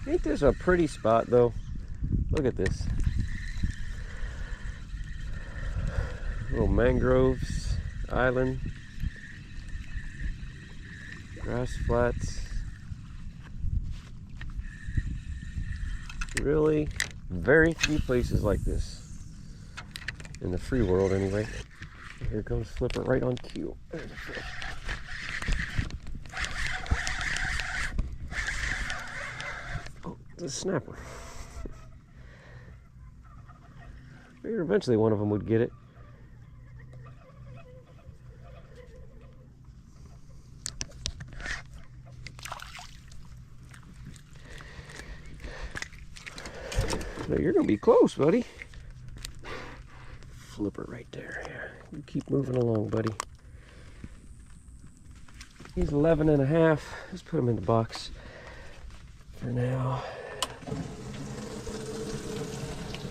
Ain't this a pretty spot though? Look at this. Little mangroves, island, grass flats. Really, very few places like this in the free world anyway. Here comes Flipper right on cue. There's a fish. Oh, it's a snapper. Figured eventually one of them would get it. So you're gonna be close, buddy. Flipper right there. Yeah. You keep moving along, buddy. He's 11 and a half. Let's put him in the box for now.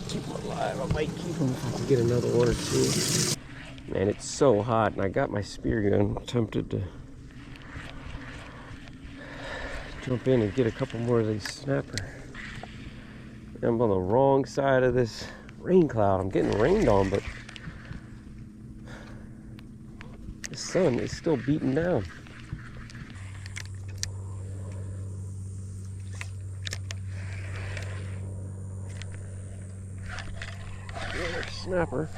Keep him alive. I might keep him if I can get another one or two. Man, it's so hot, and I got my spear gun. I'm tempted to jump in and get a couple more of these snapper. I'm on the wrong side of this rain cloud. I'm getting rained on, but the sun is still beating down. Another snapper.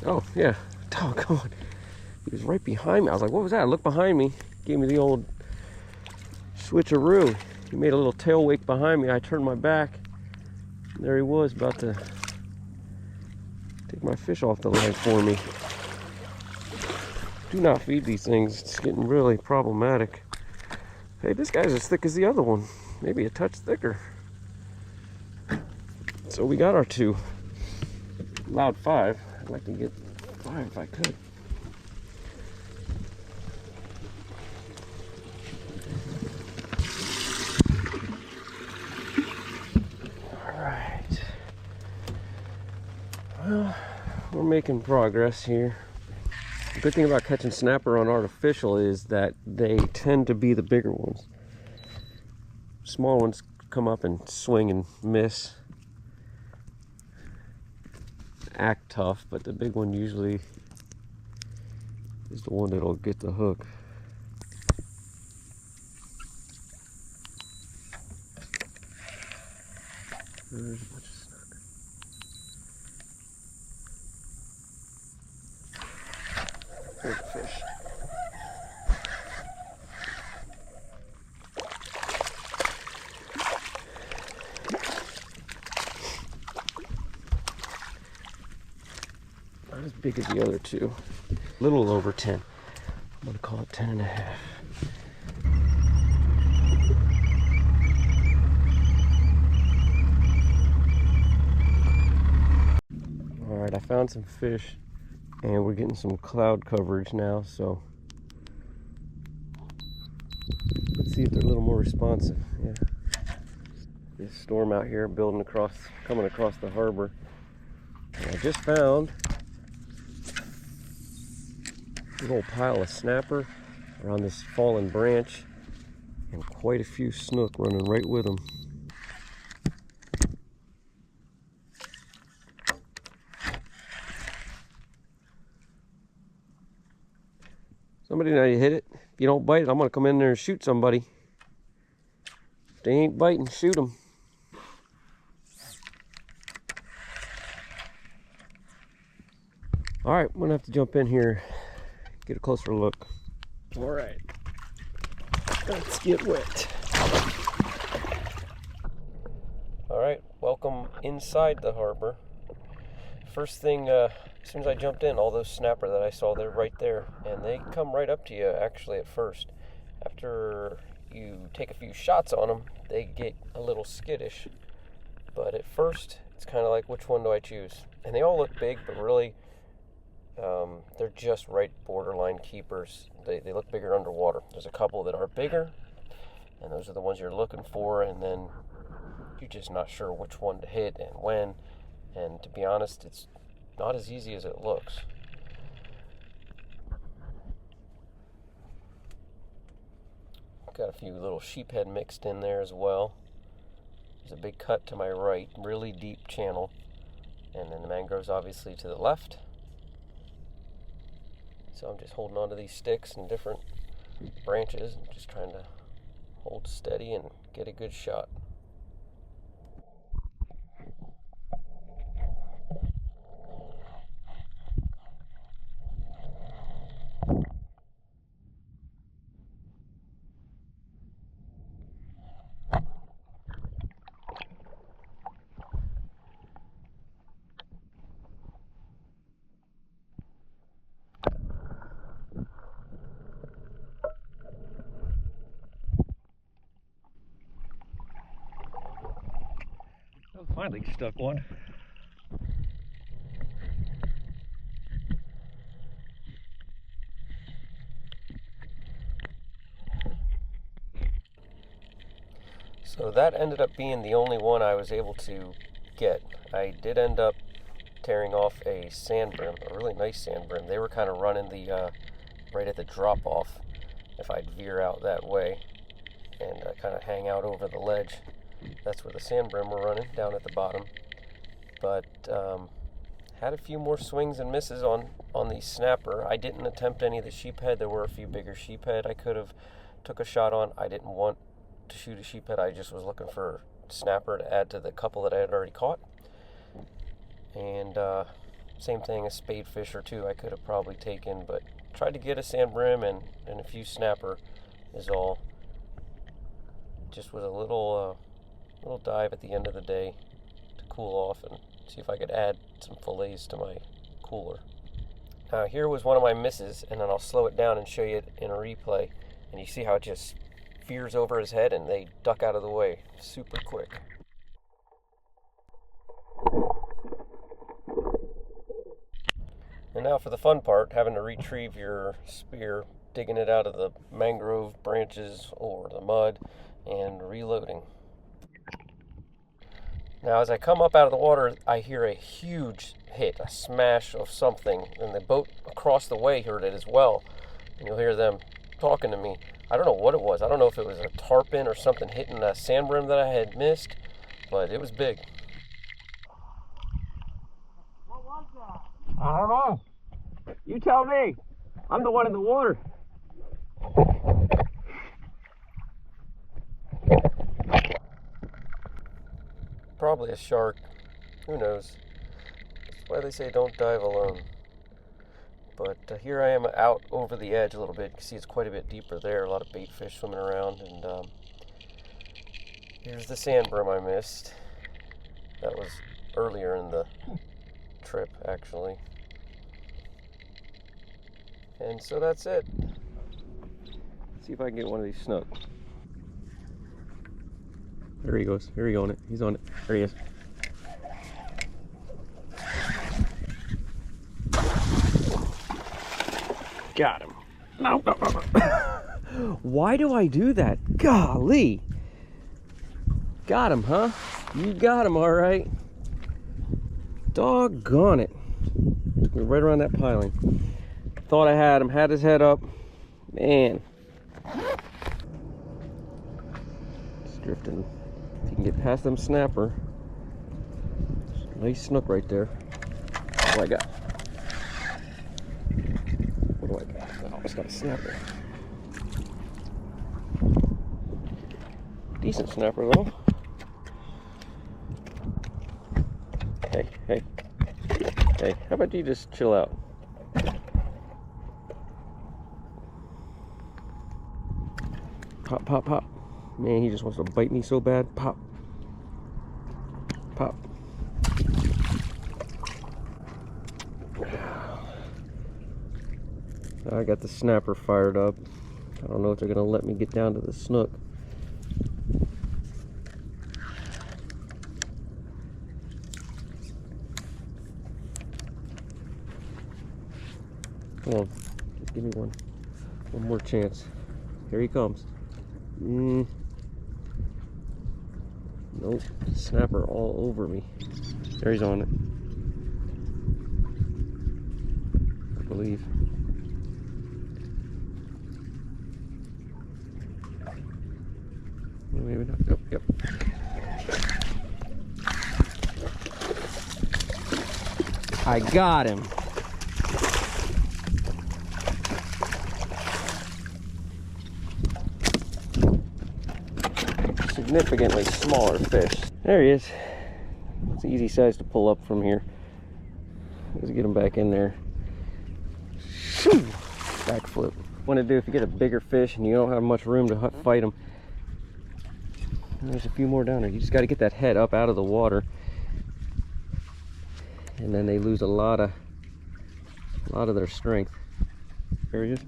Oh, yeah. Doggone. He was right behind me. I was like, what was that? I looked behind me. Gave me the old switcheroo. He made a little tail wake behind me. I turned my back. And there he was, about to take my fish off the line for me. Do not feed these things. It's getting really problematic. Hey, this guy's as thick as the other one. Maybe a touch thicker. So we got our two. Allowed 5. I'd like to get 5 if I could. All right. Well, we're making progress here. The good thing about catching snapper on artificial is that they tend to be the bigger ones. Small ones come up and swing and miss. Act tough, but the big one usually is the one that'll get the hook. There's a bunch of snook. Big fish. Not as big as the other two. A little over 10. I'm gonna call it 10 and a half. All right, I found some fish and we're getting some cloud coverage now, so let's see if they're a little more responsive. Yeah. This storm out here coming across the harbor. And I just found a little pile of snapper around this fallen branch and quite a few snook running right with them. Somebody know you hit it. If you don't bite it, I'm gonna come in there and shoot somebody. If they ain't biting, shoot them. All right, I'm gonna have to jump in here, get a closer look. All right, let's get wet. All right, welcome inside the harbor. First thing, as soon as I jumped in, all those snapper that I saw, they're right there. And they come right up to you, actually, at first. After you take a few shots on them, they get a little skittish. But at first, it's kind of like, which one do I choose? And they all look big, but really, they're just right borderline keepers. They look bigger underwater. There's a couple that are bigger, and those are the ones you're looking for, and then you're just not sure which one to hit and when. And to be honest, it's not as easy as it looks. Got a few little sheephead mixed in there as well. There's a big cut to my right, really deep channel. And then the mangroves obviously to the left. So I'm just holding onto these sticks and different branches and just trying to hold steady and get a good shot. Oh, finally stuck one. So that ended up being the only one I was able to get. I did end up tearing off a sand brim, a really nice sand brim. They were kind of running the right at the drop off if I'd veer out that way and kind of hang out over the ledge. That's where the sand brim were running, down at the bottom. But had a few more swings and misses on the snapper. I didn't attempt any of the sheephead. There were a few bigger sheephead I could have took a shot on. I didn't want to shoot a sheephead. I just was looking for snapper to add to the couple that I had already caught. And same thing, a spade fish or two I could have probably taken, but tried to get a sand brim and a few snapper is all. Just with a little dive at the end of the day to cool off and see if I could add some fillets to my cooler. Now here was one of my misses, and then I'll slow it down and show you it in a replay, and you see how it just veers over his head and they duck out of the way super quick. And now for the fun part, having to retrieve your spear, digging it out of the mangrove branches or the mud and reloading. Now as I come up out of the water, I hear a huge hit, a smash of something, and the boat across the way heard it as well. And you'll hear them talking to me. I don't know what it was. I don't know if it was a tarpon or something hitting that sand brim that I had missed, but it was big. What was that? I don't know. You tell me. I'm the one in the water. Probably a shark. Who knows? That's why they say don't dive alone. But here I am out over the edge a little bit. You can see it's quite a bit deeper there. A lot of bait fish swimming around. And here's the sand brim I missed. That was earlier in the trip, actually. And so that's it. Let's see if I can get one of these snook. There he goes. Here he on it. He's on it. There he is. Got him. No, no, no. Why do I do that? Golly. Got him, huh? You got him, all right. Doggone it. Took me right around that piling. Thought I had him. Had his head up. Man. Just drifting. If you can get past them snapper. Nice snook right there. What do I got? What do I got? Oh, it's got a snapper. Decent snapper though. Hey, hey. Hey, how about you just chill out? Pop, pop, pop. Man, he just wants to bite me so bad. Pop. Pop. I got the snapper fired up. I don't know if they're gonna let me get down to the snook. Come on, just give me one more chance. Here he comes. Nope, snapper all over me. There he's on it. I believe. Maybe not. Oh, yep. I got him. Significantly smaller fish. There he is. It's an easy size to pull up from here. Let's get him back in there. Backflip. What to do if you get a bigger fish and you don't have much room to fight them. There's a few more down there. You just got to get that head up out of the water, and then they lose a lot of their strength. There he is.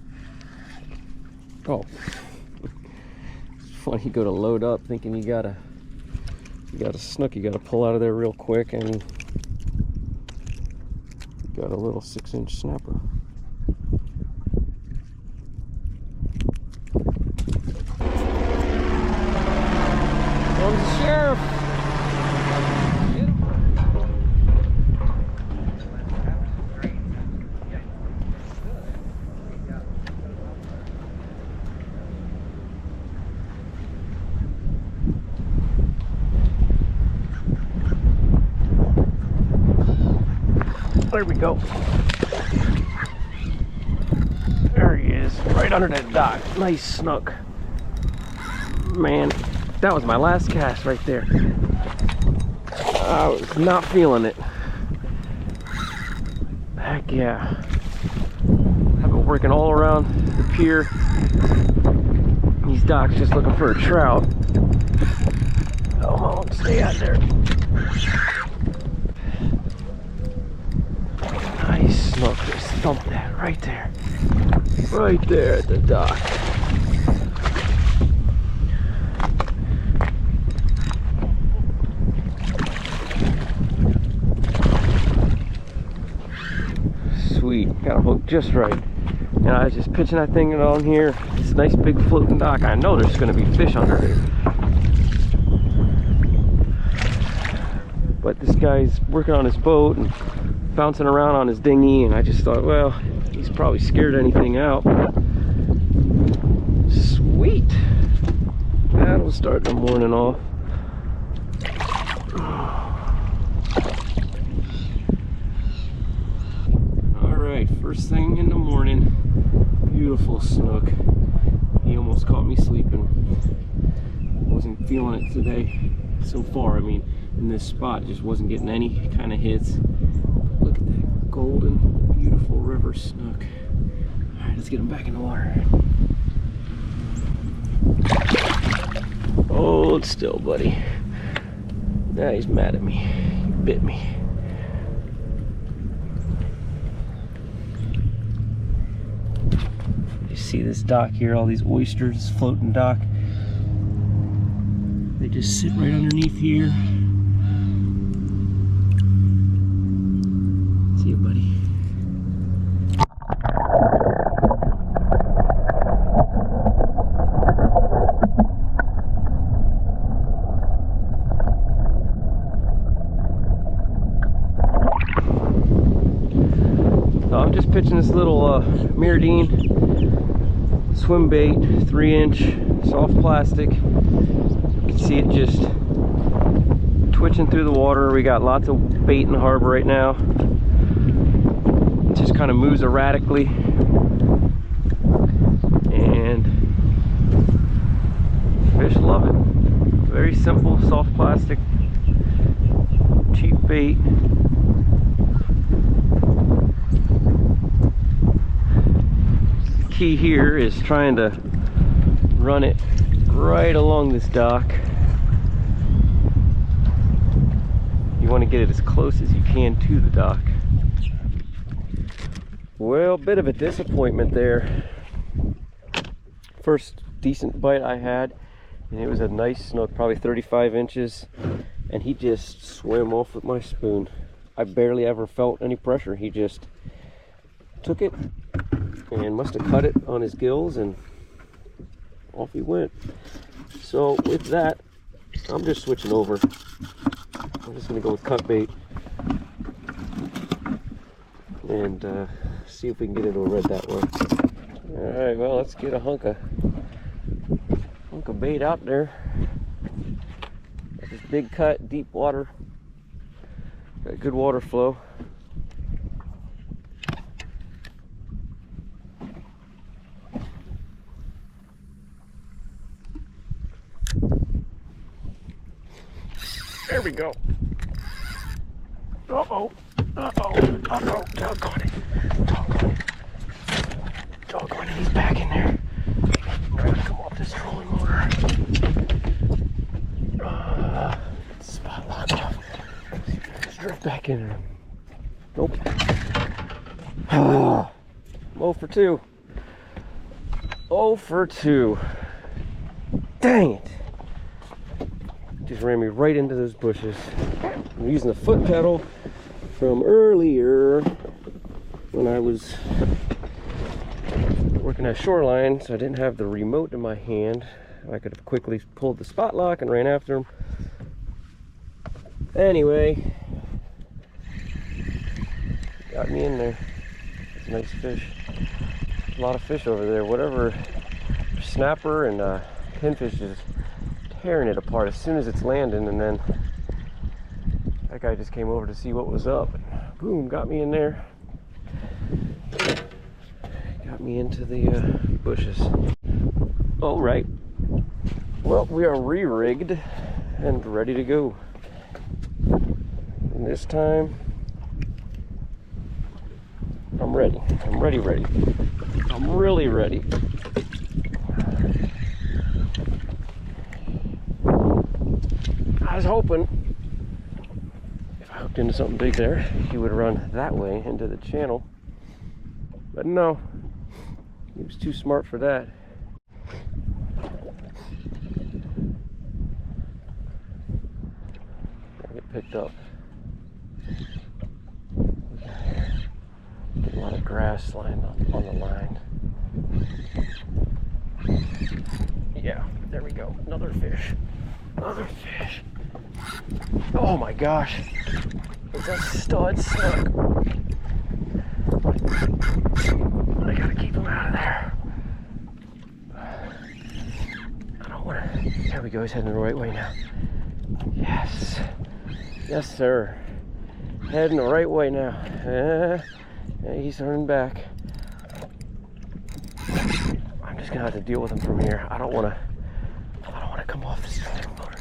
Oh, it's funny. You go to load up, thinking you got a snook. You got to pull out of there real quick, and you got a little 6-inch snapper. Sheriff. There we go. There he is, right under that dock. Nice snook. Man. That was my last cast right there. I was not feeling it. Heck yeah. I've been working all around the pier. These docks just looking for a trout. Oh, stay out there. Nice snook. Just thump that right there. Right there at the dock. Sweet, got him hooked just right. And I was just pitching that thing on here. This nice big floating dock. I know there's gonna be fish under there. But this guy's working on his boat and bouncing around on his dinghy, and I just thought, well, he's probably scared anything out. Sweet. bait. That'll start the morning off. Alright, first thing in the morning. Beautiful snook. He almost caught me sleeping. Wasn't feeling it today so far. I mean, in this spot, just wasn't getting any kind of hits. Look at that golden, beautiful river snook. Alright, let's get him back in the water. Hold still, buddy. Now he's mad at me. He bit me. You see this dock here, all these oysters, floating dock. They just sit right underneath here. See you, buddy. I'm just pitching this little Miradine swim bait, 3-inch soft plastic. You can see it just twitching through the water. We got lots of bait in the harbor right now. It just kind of moves erratically, and fish love it. Very simple, soft plastic, cheap bait. Key here is trying to run it right along this dock. You want to get it as close as you can to the dock. Well, bit of a disappointment there. First decent bite I had, and it was a nice snook, probably 35 inches, and he just swam off with my spoon. I barely ever felt any pressure. He just took it and must have cut it on his gills, and off he went. So with that, I'm just switching over. I'm just going to go with cut bait and see if we can get into a red that way. Alright, well, let's get a hunk of bait out there. Got this big cut, deep water. Got good water flow. There we go. Uh-oh. Uh-oh. Uh-oh. Doggone it. Doggone it. Doggone it. He's back in there. We're gonna come off this trolling motor. Spot locked up. Let's drift back in there. Nope. 0 for 2. 0 for 2. Dang it. Just ran me right into those bushes. I'm using the foot pedal from earlier when I was working at Shoreline, so I didn't have the remote in my hand. I could have quickly pulled the spot lock and ran after him. Anyway, got me in there. It's a nice fish. A lot of fish over there. Whatever snapper and pinfish is tearing it apart as soon as it's landing, and then that guy just came over to see what was up, and boom, got me in there, got me into the bushes. All right, well, we are re-rigged and ready to go, and this time I'm ready. I'm ready. I'm really ready. I was hoping if I hooked into something big there, he would run that way into the channel. But no, he was too smart for that. Gotta get picked up. Get a lot of grass lying on the line. Yeah, there we go. Another fish. Another fish. Oh my gosh. It's a stud snook. I gotta keep him out of there. There we go, he's heading the right way now. Yes. Yes, sir. Heading the right way now. He's turning back. I'm just gonna have to deal with him from here. I don't wanna come off this trailer motor.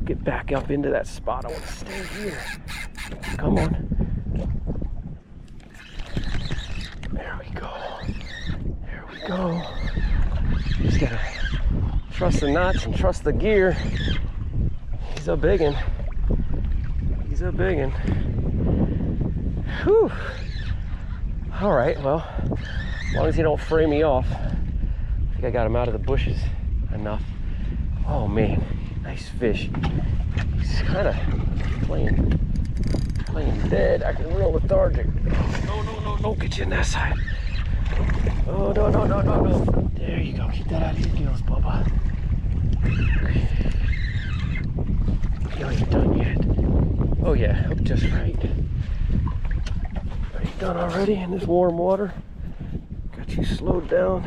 Get back up into that spot. I wanna stay here. Come on. There we go. There we go. Just gotta trust the nuts and trust the gear. He's a biggin'. He's a biggin'. Whew. All right, well, as long as he don't fray me off. I think I got him out of the bushes enough. Oh man, nice fish. He's kind of playing dead, acting real lethargic. No, don't get you in that side. Oh, no. There you go, keep that out of your gills, Bubba. You ain't done yet. Oh yeah, hooked just right. Are you done already in this warm water? Got you slowed down.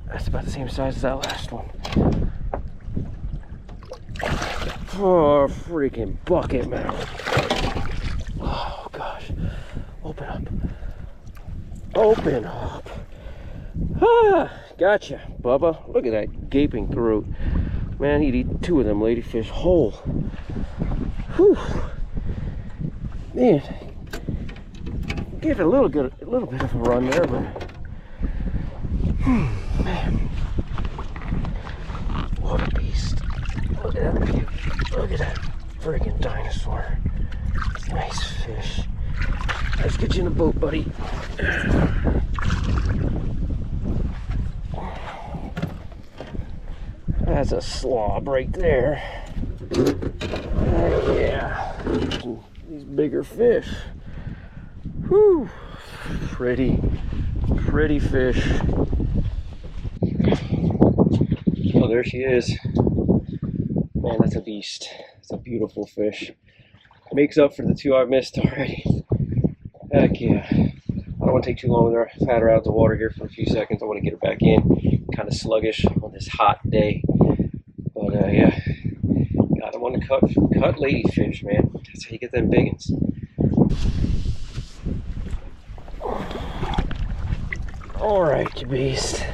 That's about the same size as that last one. Oh, freaking bucket mouth. Oh gosh. Open up. Open up. Ah, gotcha, Bubba. Look at that gaping throat. Man, he'd eat 2 of them ladyfish whole. Whew. Man, gave it a little bit of a run there, but man, what a beast! Look at that! Look at that friggin' dinosaur! Nice fish. Let's get you in the boat, buddy. That's a slob right there. Yeah, these bigger fish. Whew, pretty fish. Oh, there she is. Man, that's a beast. It's a beautiful fish. Makes up for the 2 I've missed already. Heck yeah. I don't want to take too long with her. I've had her out of the water here for a few seconds. I want to get her back in. Kind of sluggish on this hot day. But yeah, got one to cut ladyfish, man. That's how you get them big ones. All right, you beast.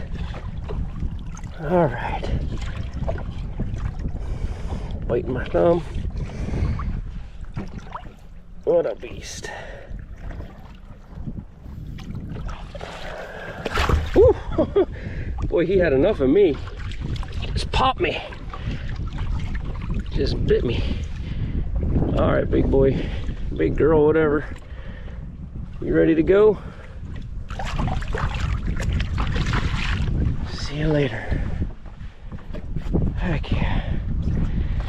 All right. Biting my thumb. What a beast. Woo. Boy, he had enough of me. Just popped me. Just bit me. All right, big boy, big girl, whatever. You ready to go? See you later. Heck yeah.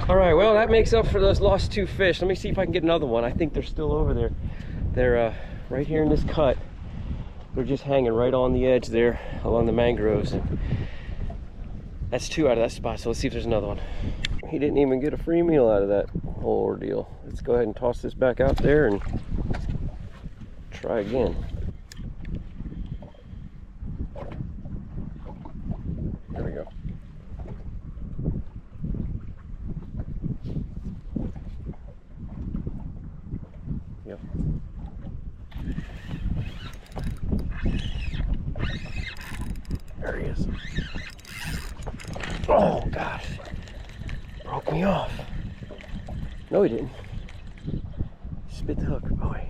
All right, well, that makes up for those lost 2 fish. Let me see if I can get another one. I think they're still over there. They're right here in this cut. They're just hanging right on the edge there along the mangroves. And that's 2 out of that spot, so let's see if there's another one. He didn't even get a free meal out of that whole ordeal. Let's go ahead and toss this back out there and try again. There we go. Yep. There he is. Oh gosh. Broke me off. No, he didn't. Spit the hook, boy.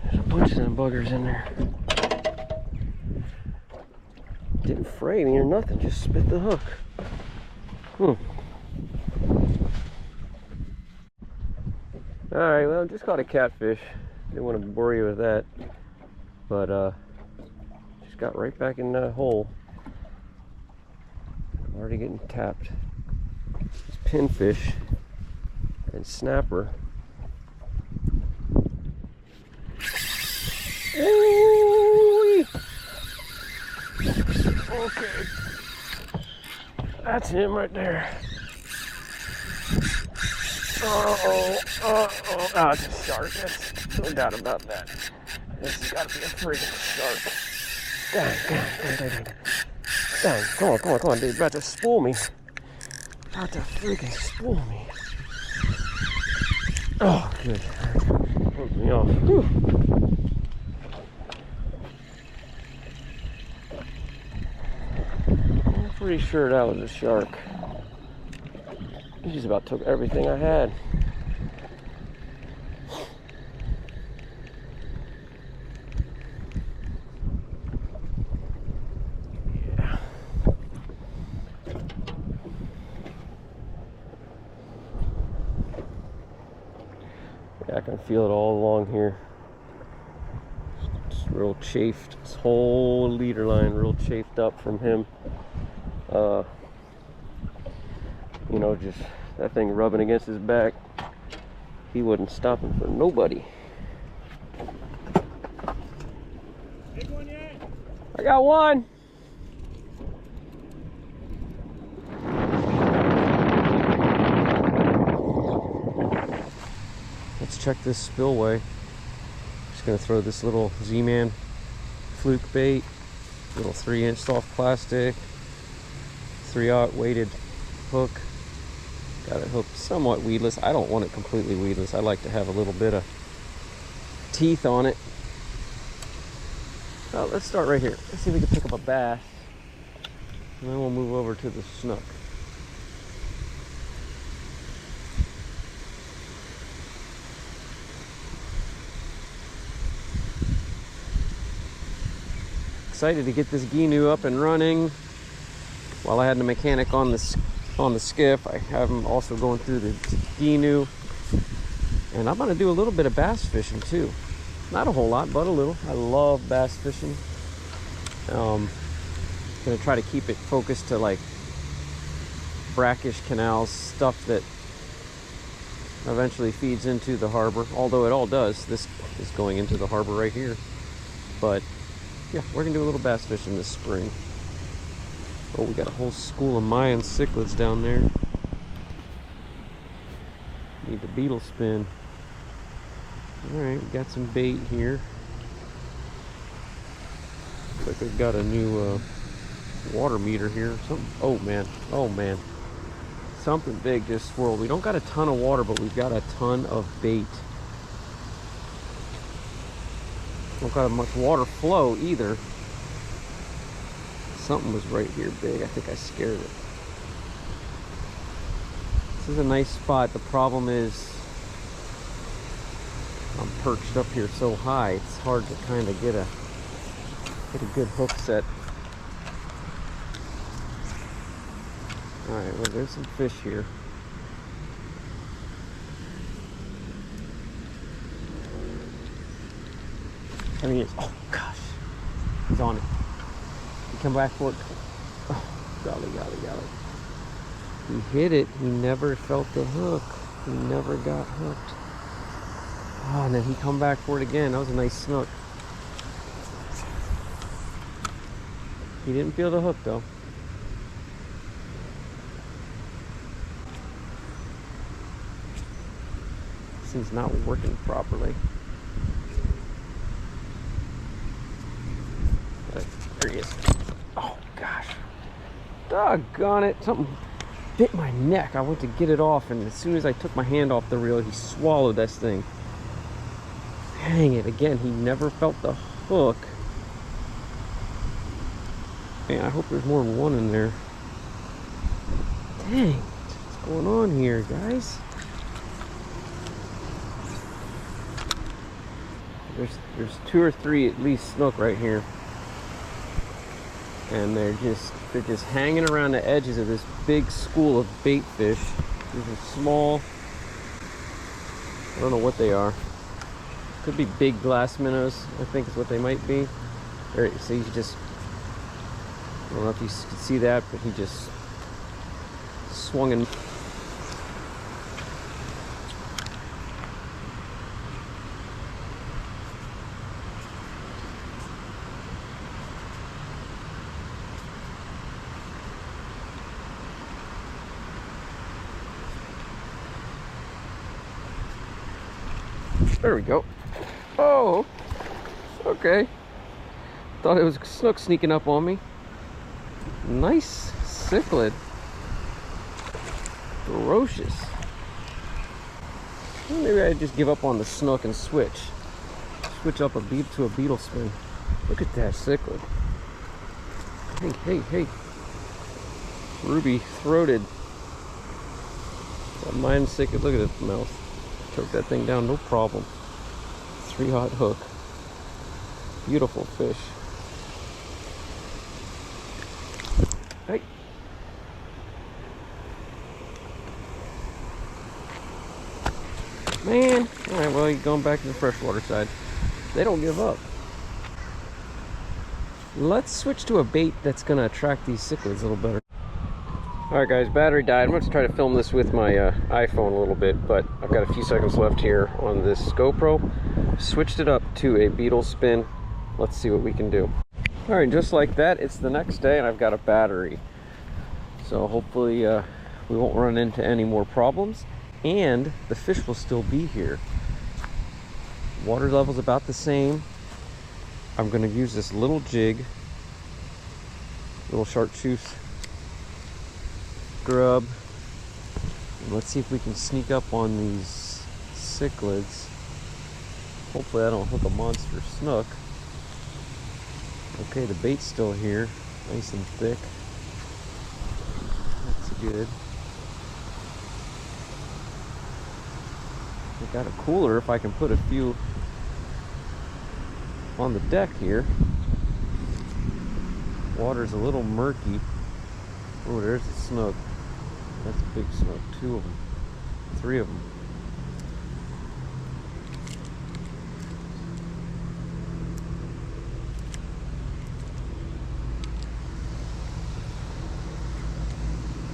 There's a bunch of them buggers in there. Didn't fray me or nothing, just spit the hook. Alright, well, just caught a catfish. Didn't want to bore you with that. But, just got right back in that hole. I'm already getting tapped. Pinfish and snapper. Ooh. Okay, that's him right there. Oh, it's a shark. That's no doubt about that. This has got to be a friggin' shark. Dang, come on, dude. About to spool me. About to freaking spool me. Oh, good. Pulls me off. Whew. I'm pretty sure that was a shark. He just about took everything I had. Yeah, I can feel it all along here. It's real chafed. This whole leader line real chafed up from him. You know, just that thing rubbing against his back. He wasn't stopping for nobody. Big one yet? I got one. Let's check this spillway. Just gonna throw this little Z-Man fluke bait, little 3-inch soft plastic, 3/0 weighted hook. Got it hooked somewhat weedless. I don't want it completely weedless. I like to have a little bit of teeth on it. Oh, let's start right here. Let's see if we can pick up a bass. And then we'll move over to the snook. Excited to get this Gnu up and running. While I had the mechanic on the skiff, I have him also going through the Gnu. And I'm going to do a little bit of bass fishing too. Not a whole lot, but a little. I love bass fishing. Going to try to keep it focused to like brackish canals, stuff that eventually feeds into the harbor. Although it all does. This is going into the harbor right here. But yeah, we're going to do a little bass fishing this spring. Oh, we got a whole school of Mayan cichlids down there. Need the beetle spin. Alright, we got some bait here. Looks like they've got a new water meter here. Something. Oh man. Something big just swirled. We don't got a ton of water, but we've got a ton of bait. Don't got much water flow either. Something was right here big. I think I scared it. This is a nice spot. The problem is I'm perched up here so high, it's hard to kind of get a good hook set. Alright, well there's some fish here. I mean, oh gosh, he's on it. He come back for it. Oh, golly. He hit it. He never felt the hook. He never got hooked. Oh, and then he come back for it again. That was a nice snook. He didn't feel the hook though. This thing's not working properly. There he is. Oh gosh. Doggone it. Something bit my neck. I went to get it off, and as soon as I took my hand off the reel, he swallowed this thing. Dang it. Again, he never felt the hook. Man, I hope there's more than one in there. Dang. What's going on here, guys? There's 2 or 3 at least snook right here. And they're just hanging around the edges of this big school of bait fish. These are small. I don't know what they are. Could be big glass minnows, I think is what they might be. There, see, he just, I don't know if you can see that, but he just swung in. There we go. Oh, okay. Thought it was a snook sneaking up on me. Nice cichlid. Ferocious. Well, maybe I just give up on the snook and switch up a beat to a beetle spin. Look at that cichlid. Hey. Ruby throated. That mine cichlid. Look at its mouth. Choke that thing down, no problem. 3/0 hook. Beautiful fish. Hey. Man. Alright, well, you're going back to the freshwater side. They don't give up. Let's switch to a bait that's going to attract these cichlids a little better. Alright guys, battery died. I'm going to try to film this with my iPhone a little bit, but I've got a few seconds left here on this GoPro. Switched it up to a beetle spin. Let's see what we can do. Alright, just like that, it's the next day and I've got a battery. So hopefully we won't run into any more problems and the fish will still be here. Water level's about the same. I'm going to use this little jig, little chartreuse grub. And let's see if we can sneak up on these cichlids. Hopefully I don't hook a monster snook. Okay, the bait's still here, nice and thick. That's good. I got a cooler if I can put a few on the deck here. Water's a little murky. Oh, there's a snook. That's a big snook. 2 of them. 3 of them.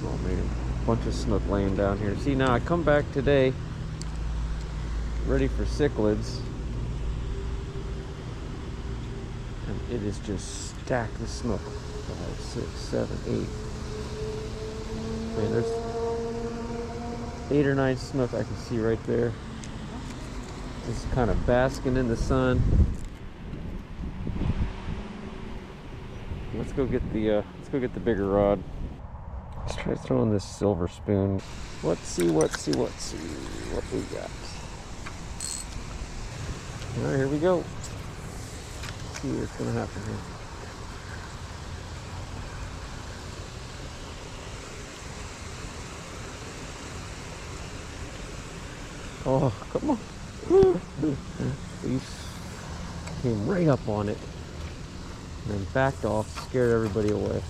Oh man, a bunch of snook laying down here. See, now I come back today ready for cichlids. And it is just stacked with snook. 5, 6, 7, 8. Man, there's 8 or 9 snook I can see right there. Just kind of basking in the sun. Let's go get the bigger rod. Let's try throwing this silver spoon. Let's see what we got. All right, here we go. Let's see what's gonna happen here. Oh, come on. He came right up on it and then backed off, scared everybody away.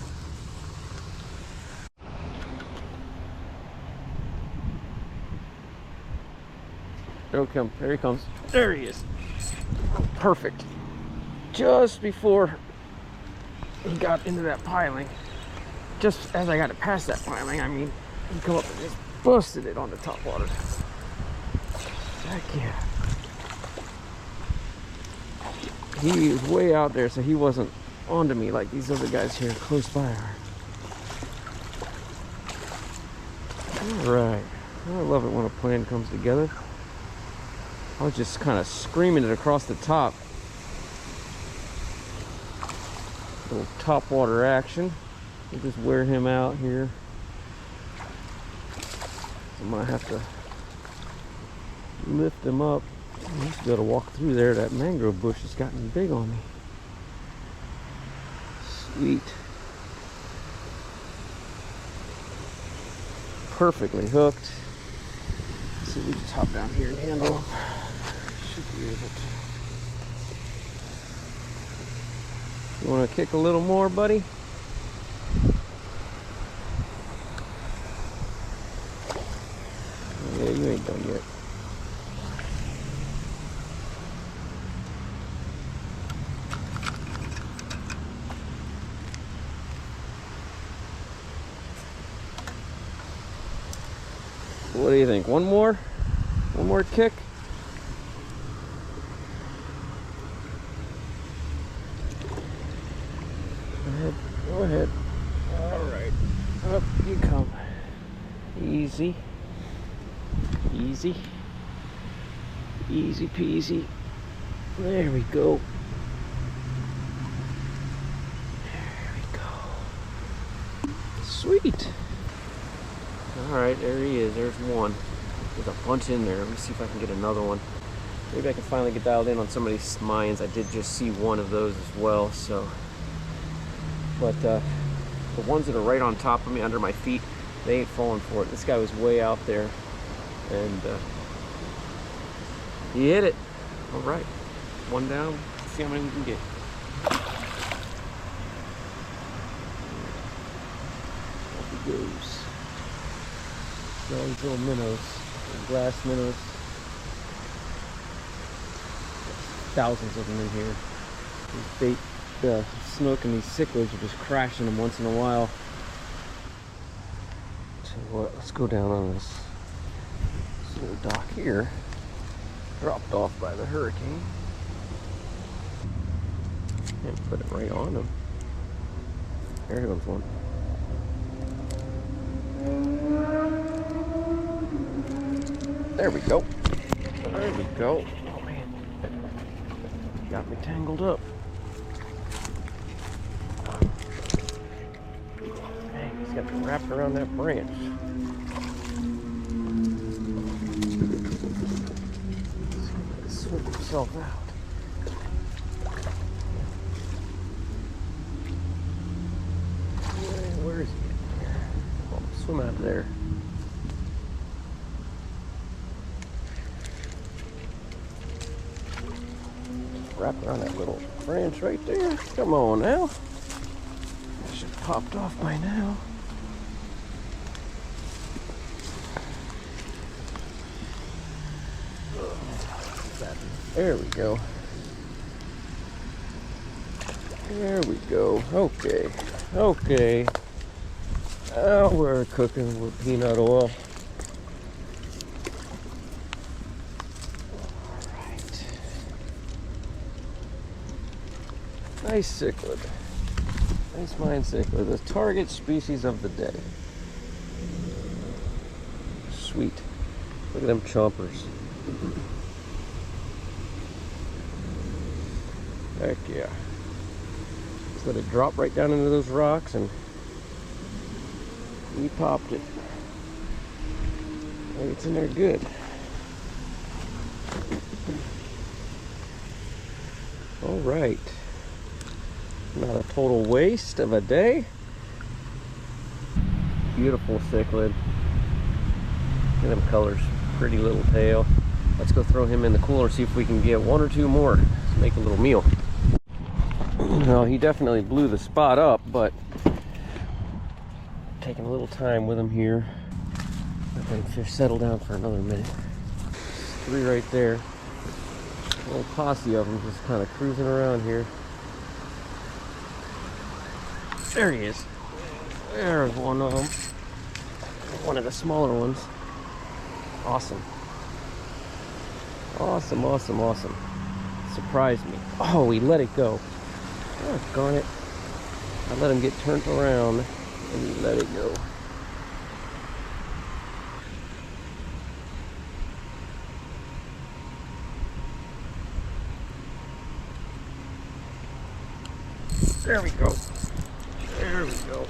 There he comes. There he is. Perfect. Just before he got into that piling, just as I got it past that piling, I mean, he come up and just busted it on the top water. Heck yeah. He was way out there, so he wasn't onto me like these other guys here close by are. Alright. I love it when a plan comes together. I was just kind of screaming it across the top. Little top water action. We'll just wear him out here. I'm gonna have to lift him up. I used to be able to walk through there. That mangrove bush has gotten big on me. Sweet. Perfectly hooked. Let's see if we just hop down here and handle him. Should be able to. You want to kick a little more, buddy? Yeah, you ain't done yet. What do you think? One more? One more kick? Go ahead. Alright. Up you come. Easy. Easy. Easy peasy. There we go. There we go. Sweet. All right, there he is. There's one. There's a bunch in there. Let me see if I can get another one. Maybe I can finally get dialed in on some of these mines. I did just see one of those as well. So, but the ones that are right on top of me, under my feet, they ain't falling for it. This guy was way out there, and he hit it. All right, one down. Let's see how many we can get. Off he goes. All these little minnows, glass minnows. Thousands of them in here. These bait, the snook and these cichlids are just crashing them once in a while. So what? Let's go down on this little dock here. Dropped off by the hurricane. And put it right on them. There goes one. There we go. There we go. Oh man. Got me tangled up. Dang, he's got me wrapped around that branch. Swim himself out. Where is he? Well, swim out of there. Wrap around that little branch right there. Come on now. That should have popped off by now. There we go. There we go. Okay. Okay. Now we're cooking with peanut oil. Nice cichlid. Nice mine cichlid. The target species of the day. Sweet. Look at them chompers. Heck yeah. Just let it drop right down into those rocks and he popped it. Hey, it's in there good. All right. Not a total waste of a day. Beautiful cichlid. Look at them colors. Pretty little tail. Let's go throw him in the cooler, see if we can get one or two more. Let's make a little meal. Well, he definitely blew the spot up, but taking a little time with him here. Let them fish settle down for another minute. Three right there. A little posse of them just kind of cruising around here. There he is. There's one of them. One of the smaller ones. Awesome. Awesome, awesome, awesome. Surprised me. Oh, he let it go. Oh, darn it. I let him get turned around and he let it go. There we go. There we go.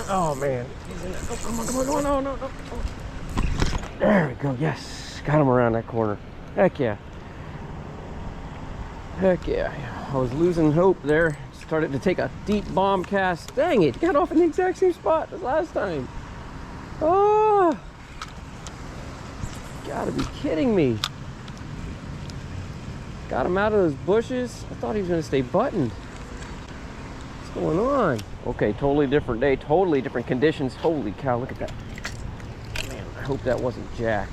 Oh man. Oh, come on, come on, come on. No, no, no. There we go. Yes. Got him around that corner. Heck yeah. Heck yeah. I was losing hope there. Started to take a deep bomb cast. Dang it. Got off in the exact same spot as last time. Oh. Gotta be kidding me. Got him out of those bushes. I thought he was going to stay buttoned. What's going on? Okay, totally different day, totally different conditions. Holy cow, look at that. Man, I hope that wasn't jack.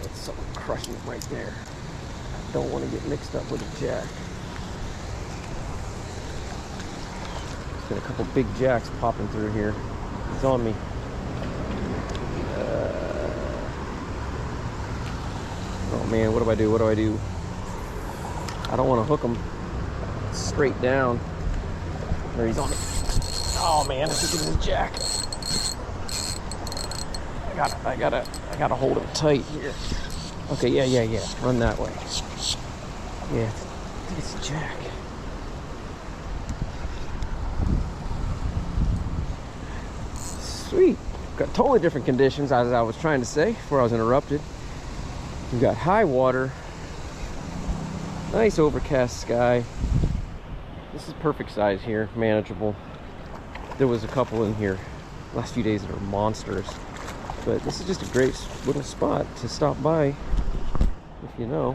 That's something crushing it right there. I don't want to get mixed up with a jack. There's been a couple big jacks popping through here. He's on me. Oh man, what do I do? What do I do? I don't want to hook him straight down. There, he's on it. Oh man, I think it was Jack. I gotta hold him tight here. Okay, yeah. Run that way. Yeah, I think it's Jack. Sweet. Got totally different conditions, as I was trying to say before I was interrupted. We've got high water, nice overcast sky. This is perfect size here, manageable. There was a couple in here last few days that are monsters, but this is just a great little spot to stop by, if you know,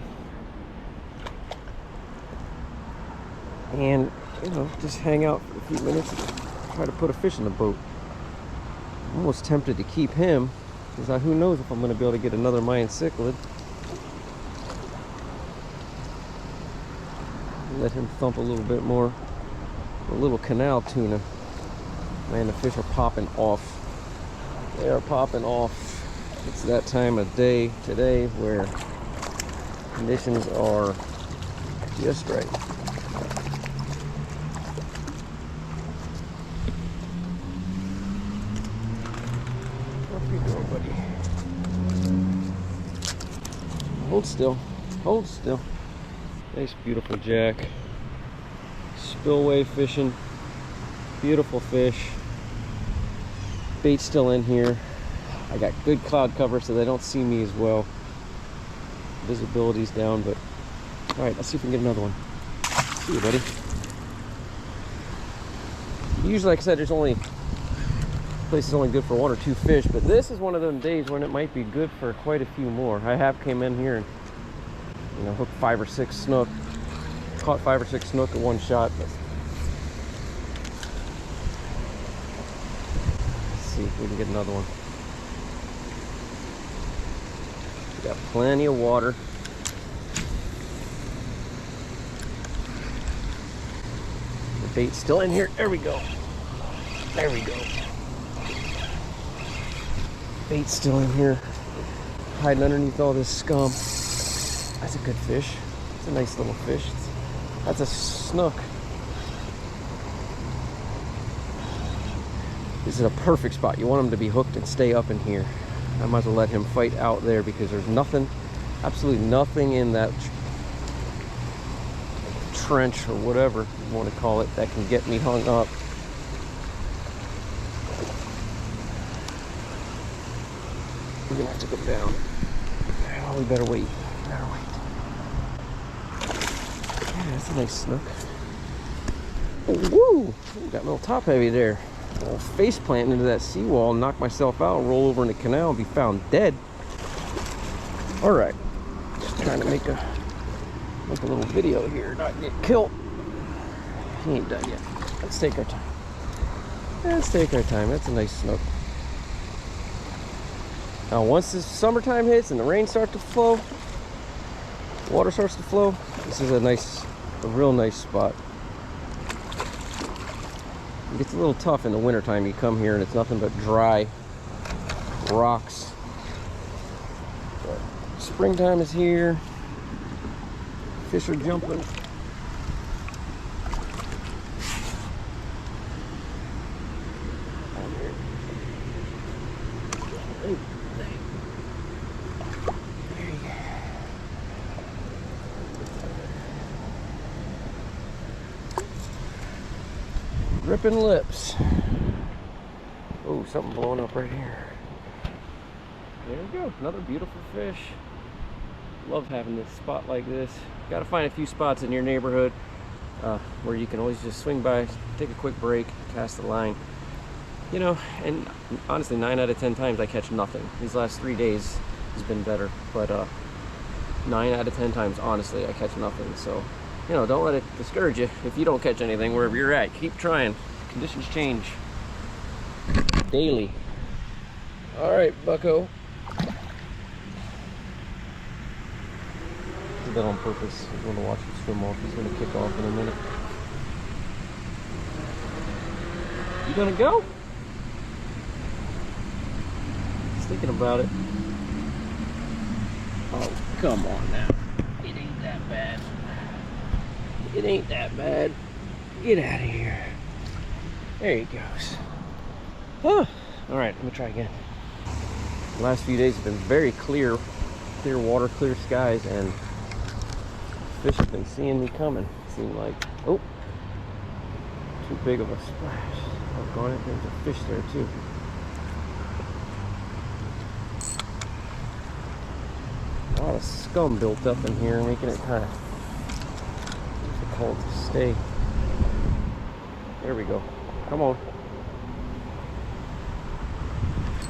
and just hang out for a few minutes and try to put a fish in the boat. I'm almost tempted to keep him, because who knows if I'm going to be able to get another Mayan cichlid. Let him thump a little bit more. A little canal tuna. Man, the fish are popping off. They are popping off. It's that time of day today where conditions are just right. What are you doing, buddy? Hold still. Hold still. Nice, beautiful jack. Spillway fishing. Beautiful fish. Bait's still in here. I got good cloud cover so they don't see me as well. Visibility's down, but all right, let's see if we can get another one. See you, buddy. Usually, like I said, this place is only good for 1 or 2 fish, but this is one of them days when it might be good for quite a few more. I have came in here and hooked 5 or 6 snook, caught 5 or 6 snook at one shot. But let's see if we can get another one. We got plenty of water. The bait's still in here. There we go. There we go. Bait's still in here, hiding underneath all this scum. That's a good fish. It's a nice little fish. That's a snook. This is a perfect spot. You want him to be hooked and stay up in here. I might as well let him fight out there because there's nothing, absolutely nothing in that trench or whatever you want to call it that can get me hung up. We're gonna have to go down. Oh, we better wait. Yeah, that's a nice snook. Oh, woo! Got a little top heavy there. A little face planting into that seawall, knock myself out, roll over in the canal, and be found dead. All right, just trying to make a little video here, not get killed. He ain't done yet. Let's take our time. Let's take our time. That's a nice snook. Now, once the summertime hits and the rain starts to flow, water starts to flow, this is a real nice spot. It gets a little tough in the wintertime. You come here and it's nothing but dry rocks. But springtime is here. Fish are jumping. Ripping lips. Oh, something blowing up right here. There we go. Another beautiful fish. Love having this spot like this. Got to find a few spots in your neighborhood where you can always just swing by, take a quick break, cast the line. And honestly, 9 out of 10 times I catch nothing. These last 3 days has been better, but 9 out of 10 times, honestly, I catch nothing. So, don't let it discourage you if you don't catch anything wherever you're at. Keep trying. Conditions change daily. All right, bucko. Did that on purpose. I'm going to watch him swim off. He's going to kick off in a minute. You going to go? He's thinking about it. Oh, come on now. It ain't that bad. It ain't that bad. Get out of here. There he goes. Huh. All right, let me try again. The last few days have been very clear water, clear skies, and fish have been seeing me coming. Seem like, oh, too big of a splash. Oh, darn it, there's a fish there too. of scum built up in here, making it kind of difficult to stay. There we go. Come on.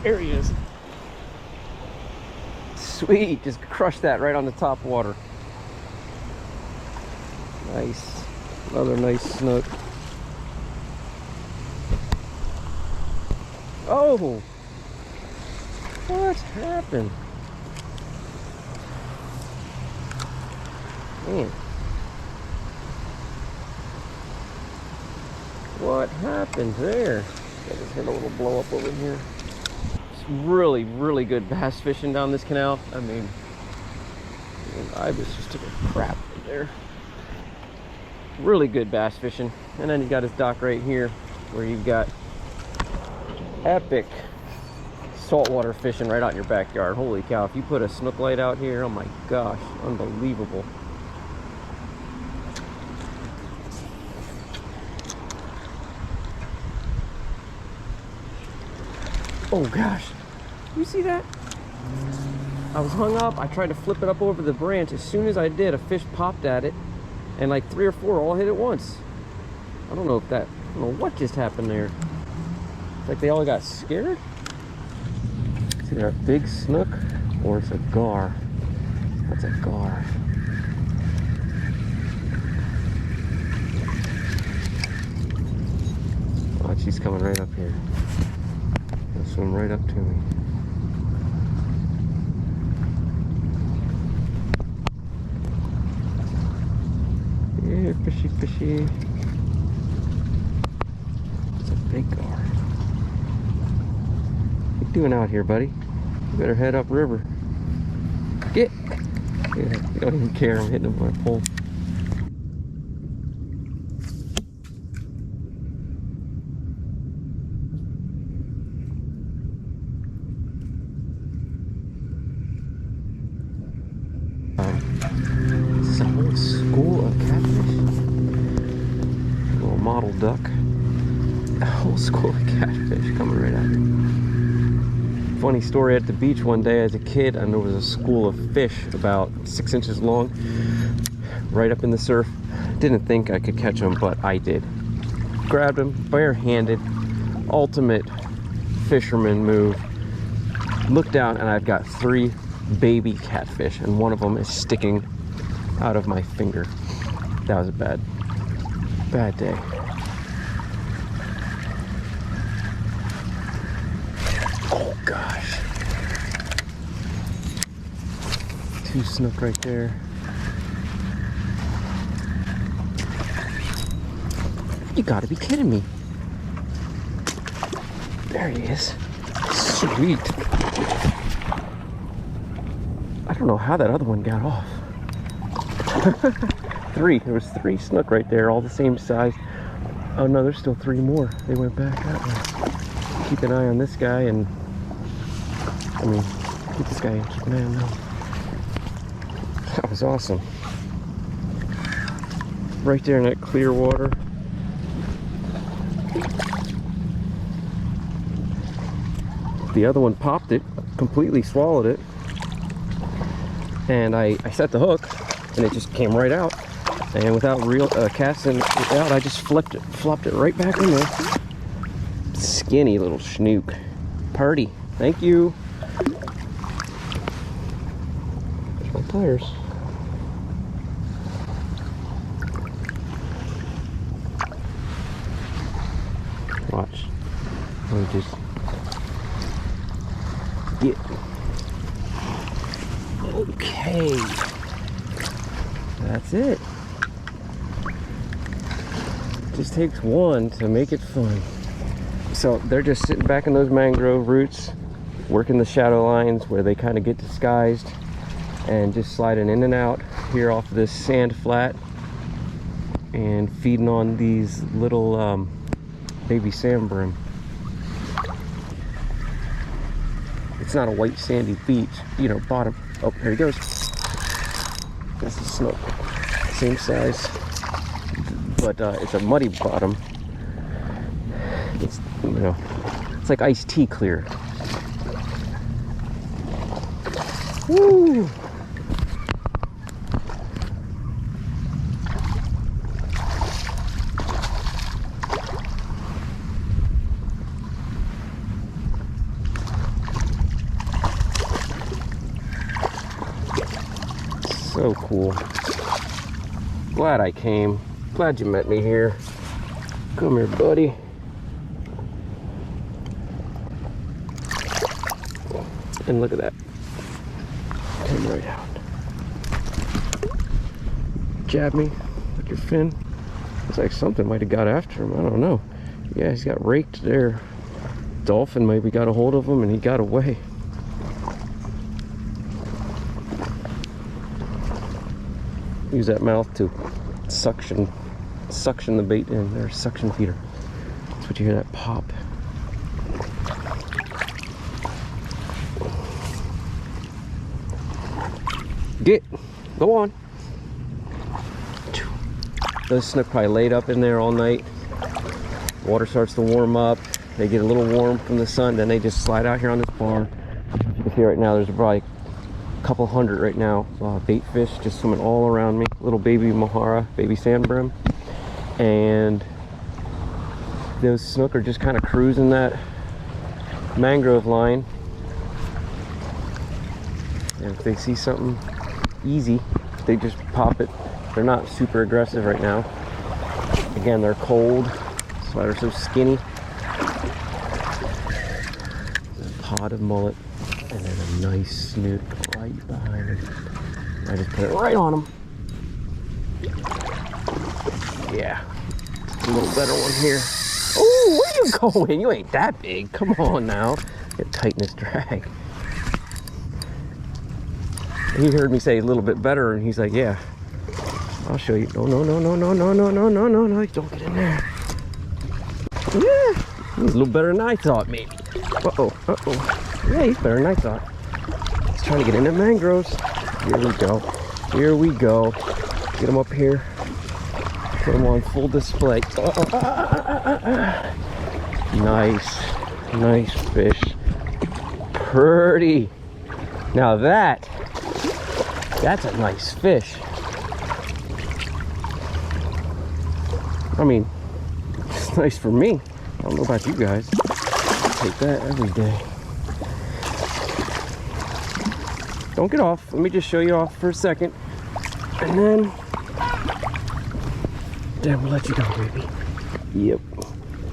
There he is. Sweet, just crushed that right on the top water. Nice. Another nice snook. Oh! What happened? Man. What happened there? I just heard a little blow up over here. It's really, really good bass fishing down this canal. I mean Ibis just took a crap in there. Really good bass fishing. And then you got his dock right here where you've got epic saltwater fishing right out in your backyard. Holy cow, if you put a snook light out here, oh my gosh, unbelievable. Oh gosh, you see that? I was hung up, I tried to flip it up over the branch. As soon as I did, a fish popped at it, and like 3 or 4 all hit at once. I don't know what just happened there. It's like they all got scared. It's either a big snook or it's a gar. That's a gar. Watch, she's coming right up here. She'll swim right up to me. Yeah, fishy, fishy. It's a big gar. What you doing out here, buddy? You better head upriver. Get! Yeah, you don't even care. I'm hitting him with a pole. This is a whole school of catfish. A little model duck. A whole school of catfish coming right at me. Funny story, at the beach one day as a kid, and there was a school of fish about 6 inches long right up in the surf. Didn't think I could catch them, but I did. Grabbed them barehanded, ultimate fisherman move. Look down and I've got 3 baby catfish, and one of them is sticking out of my finger. That was a bad day. Oh gosh. 2 snook right there. You gotta be kidding me. There he is. Sweet. I don't know how that other one got off. 3. There was 3 snook right there, all the same size. Oh no, there's still 3 more. They went back that way. Keep an eye on this guy, and I mean, keep this guy and keep an eye on them. That was awesome. Right there in that clear water. The other one popped it, completely swallowed it. And I set the hook, and it just came right out. And without casting it out, I just flopped it right back in there. Skinny little snook. Party. Thank you. There's my pliers. Watch. Let me just get. Okay. That's it. Just takes one to make it fun. So they're just sitting back in those mangrove roots, working the shadow lines where they kind of get disguised, and just sliding in and out here off this sand flat and feeding on these little baby sand brim. It's not a white sandy beach, you know, bottom. Oh, here he goes. That's a snook, same size, but it's a muddy bottom. It's, you know, it's like iced tea clear. Woo! So cool. Glad I came. Glad you met me here. Come here, buddy. And look at that. Came right out. Jab me with your fin. Looks like something might have got after him. I don't know. Yeah, he's got raked there. Dolphin maybe got a hold of him and he got away. Use that mouth to suction the bait in. There's suction feeder. That's what you hear, that pop. Go on. Those snook probably laid up in there all night. Water starts to warm up. They get a little warm from the sun, then they just slide out here on this bar. You can see right now there's probably a couple hundred right now bait fish just swimming all around me. Little baby mohara, baby sand brim. And those snook are just kind of cruising that mangrove line. And if they see something easy, they just pop it. They're not super aggressive right now. Again, they're cold, that's why they're so skinny. A pod of mullet, and then a nice snook right behind it. I just put it right on them. Yeah, a little better one here. Oh, where you going? You ain't that big. Come on now. Get tight in this drag. He heard me say a little bit better, and he's like, yeah, I'll show you. No, no, no, no, no, no, no, no, no, no, no, don't get in there. Yeah, he's a little better than I thought, maybe. Uh-oh, uh-oh. Yeah, he's better than I thought. He's trying to get into mangroves. Here we go. Here we go. Get him up here. Put him on full display. Nice. Nice fish. Pretty. Now that's a nice fish. I mean, it's nice for me. I don't know about you guys. I take that every day. Don't get off. Let me just show you off for a second. And then we'll let you go, baby. Yep.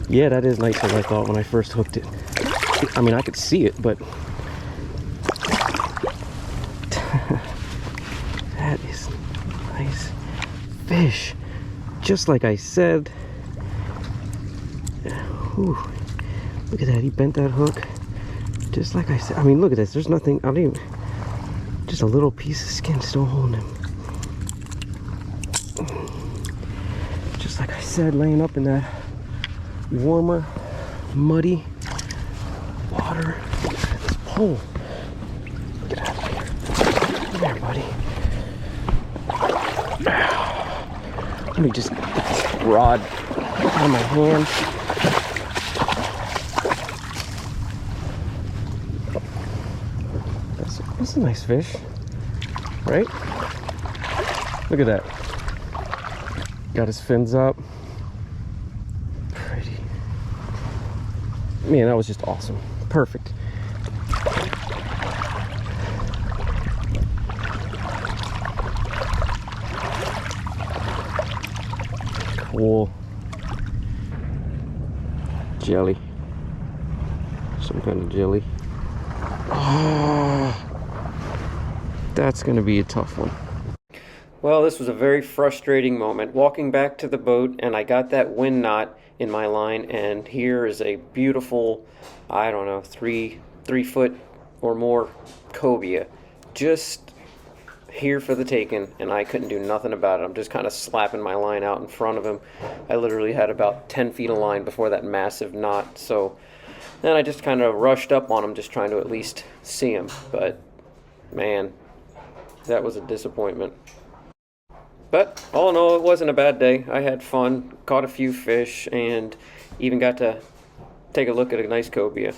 Yeah, that is nicer than I thought when I first hooked it. I mean, I could see it, but that is nice fish. Just like I said. Whew. Look at that, he bent that hook. Just like I said. I mean, look at this. There's nothing, I don't even, just a little piece of skin still holding him. Just like I said, laying up in that warmer, muddy water. Look at this pole. Get out of here. Come here, buddy. Let me just get this rod out of my hand. That's a nice fish, right? Look at that. Got his fins up. Pretty. Man, that was just awesome. Perfect. Cool. Jelly. Some kind of jelly. Oh, that's gonna be a tough one. Well, this was a very frustrating moment. Walking back to the boat, and I got that wind knot in my line, and here is a beautiful, I don't know, three foot or more cobia. Just here for the taking, and I couldn't do nothing about it. I'm just kind of slapping my line out in front of him. I literally had about 10 feet of line before that massive knot, so then I just kind of rushed up on him, just trying to at least see him. But man, that was a disappointment. But all in all, it wasn't a bad day. I had fun, caught a few fish, and even got to take a look at a nice cobia.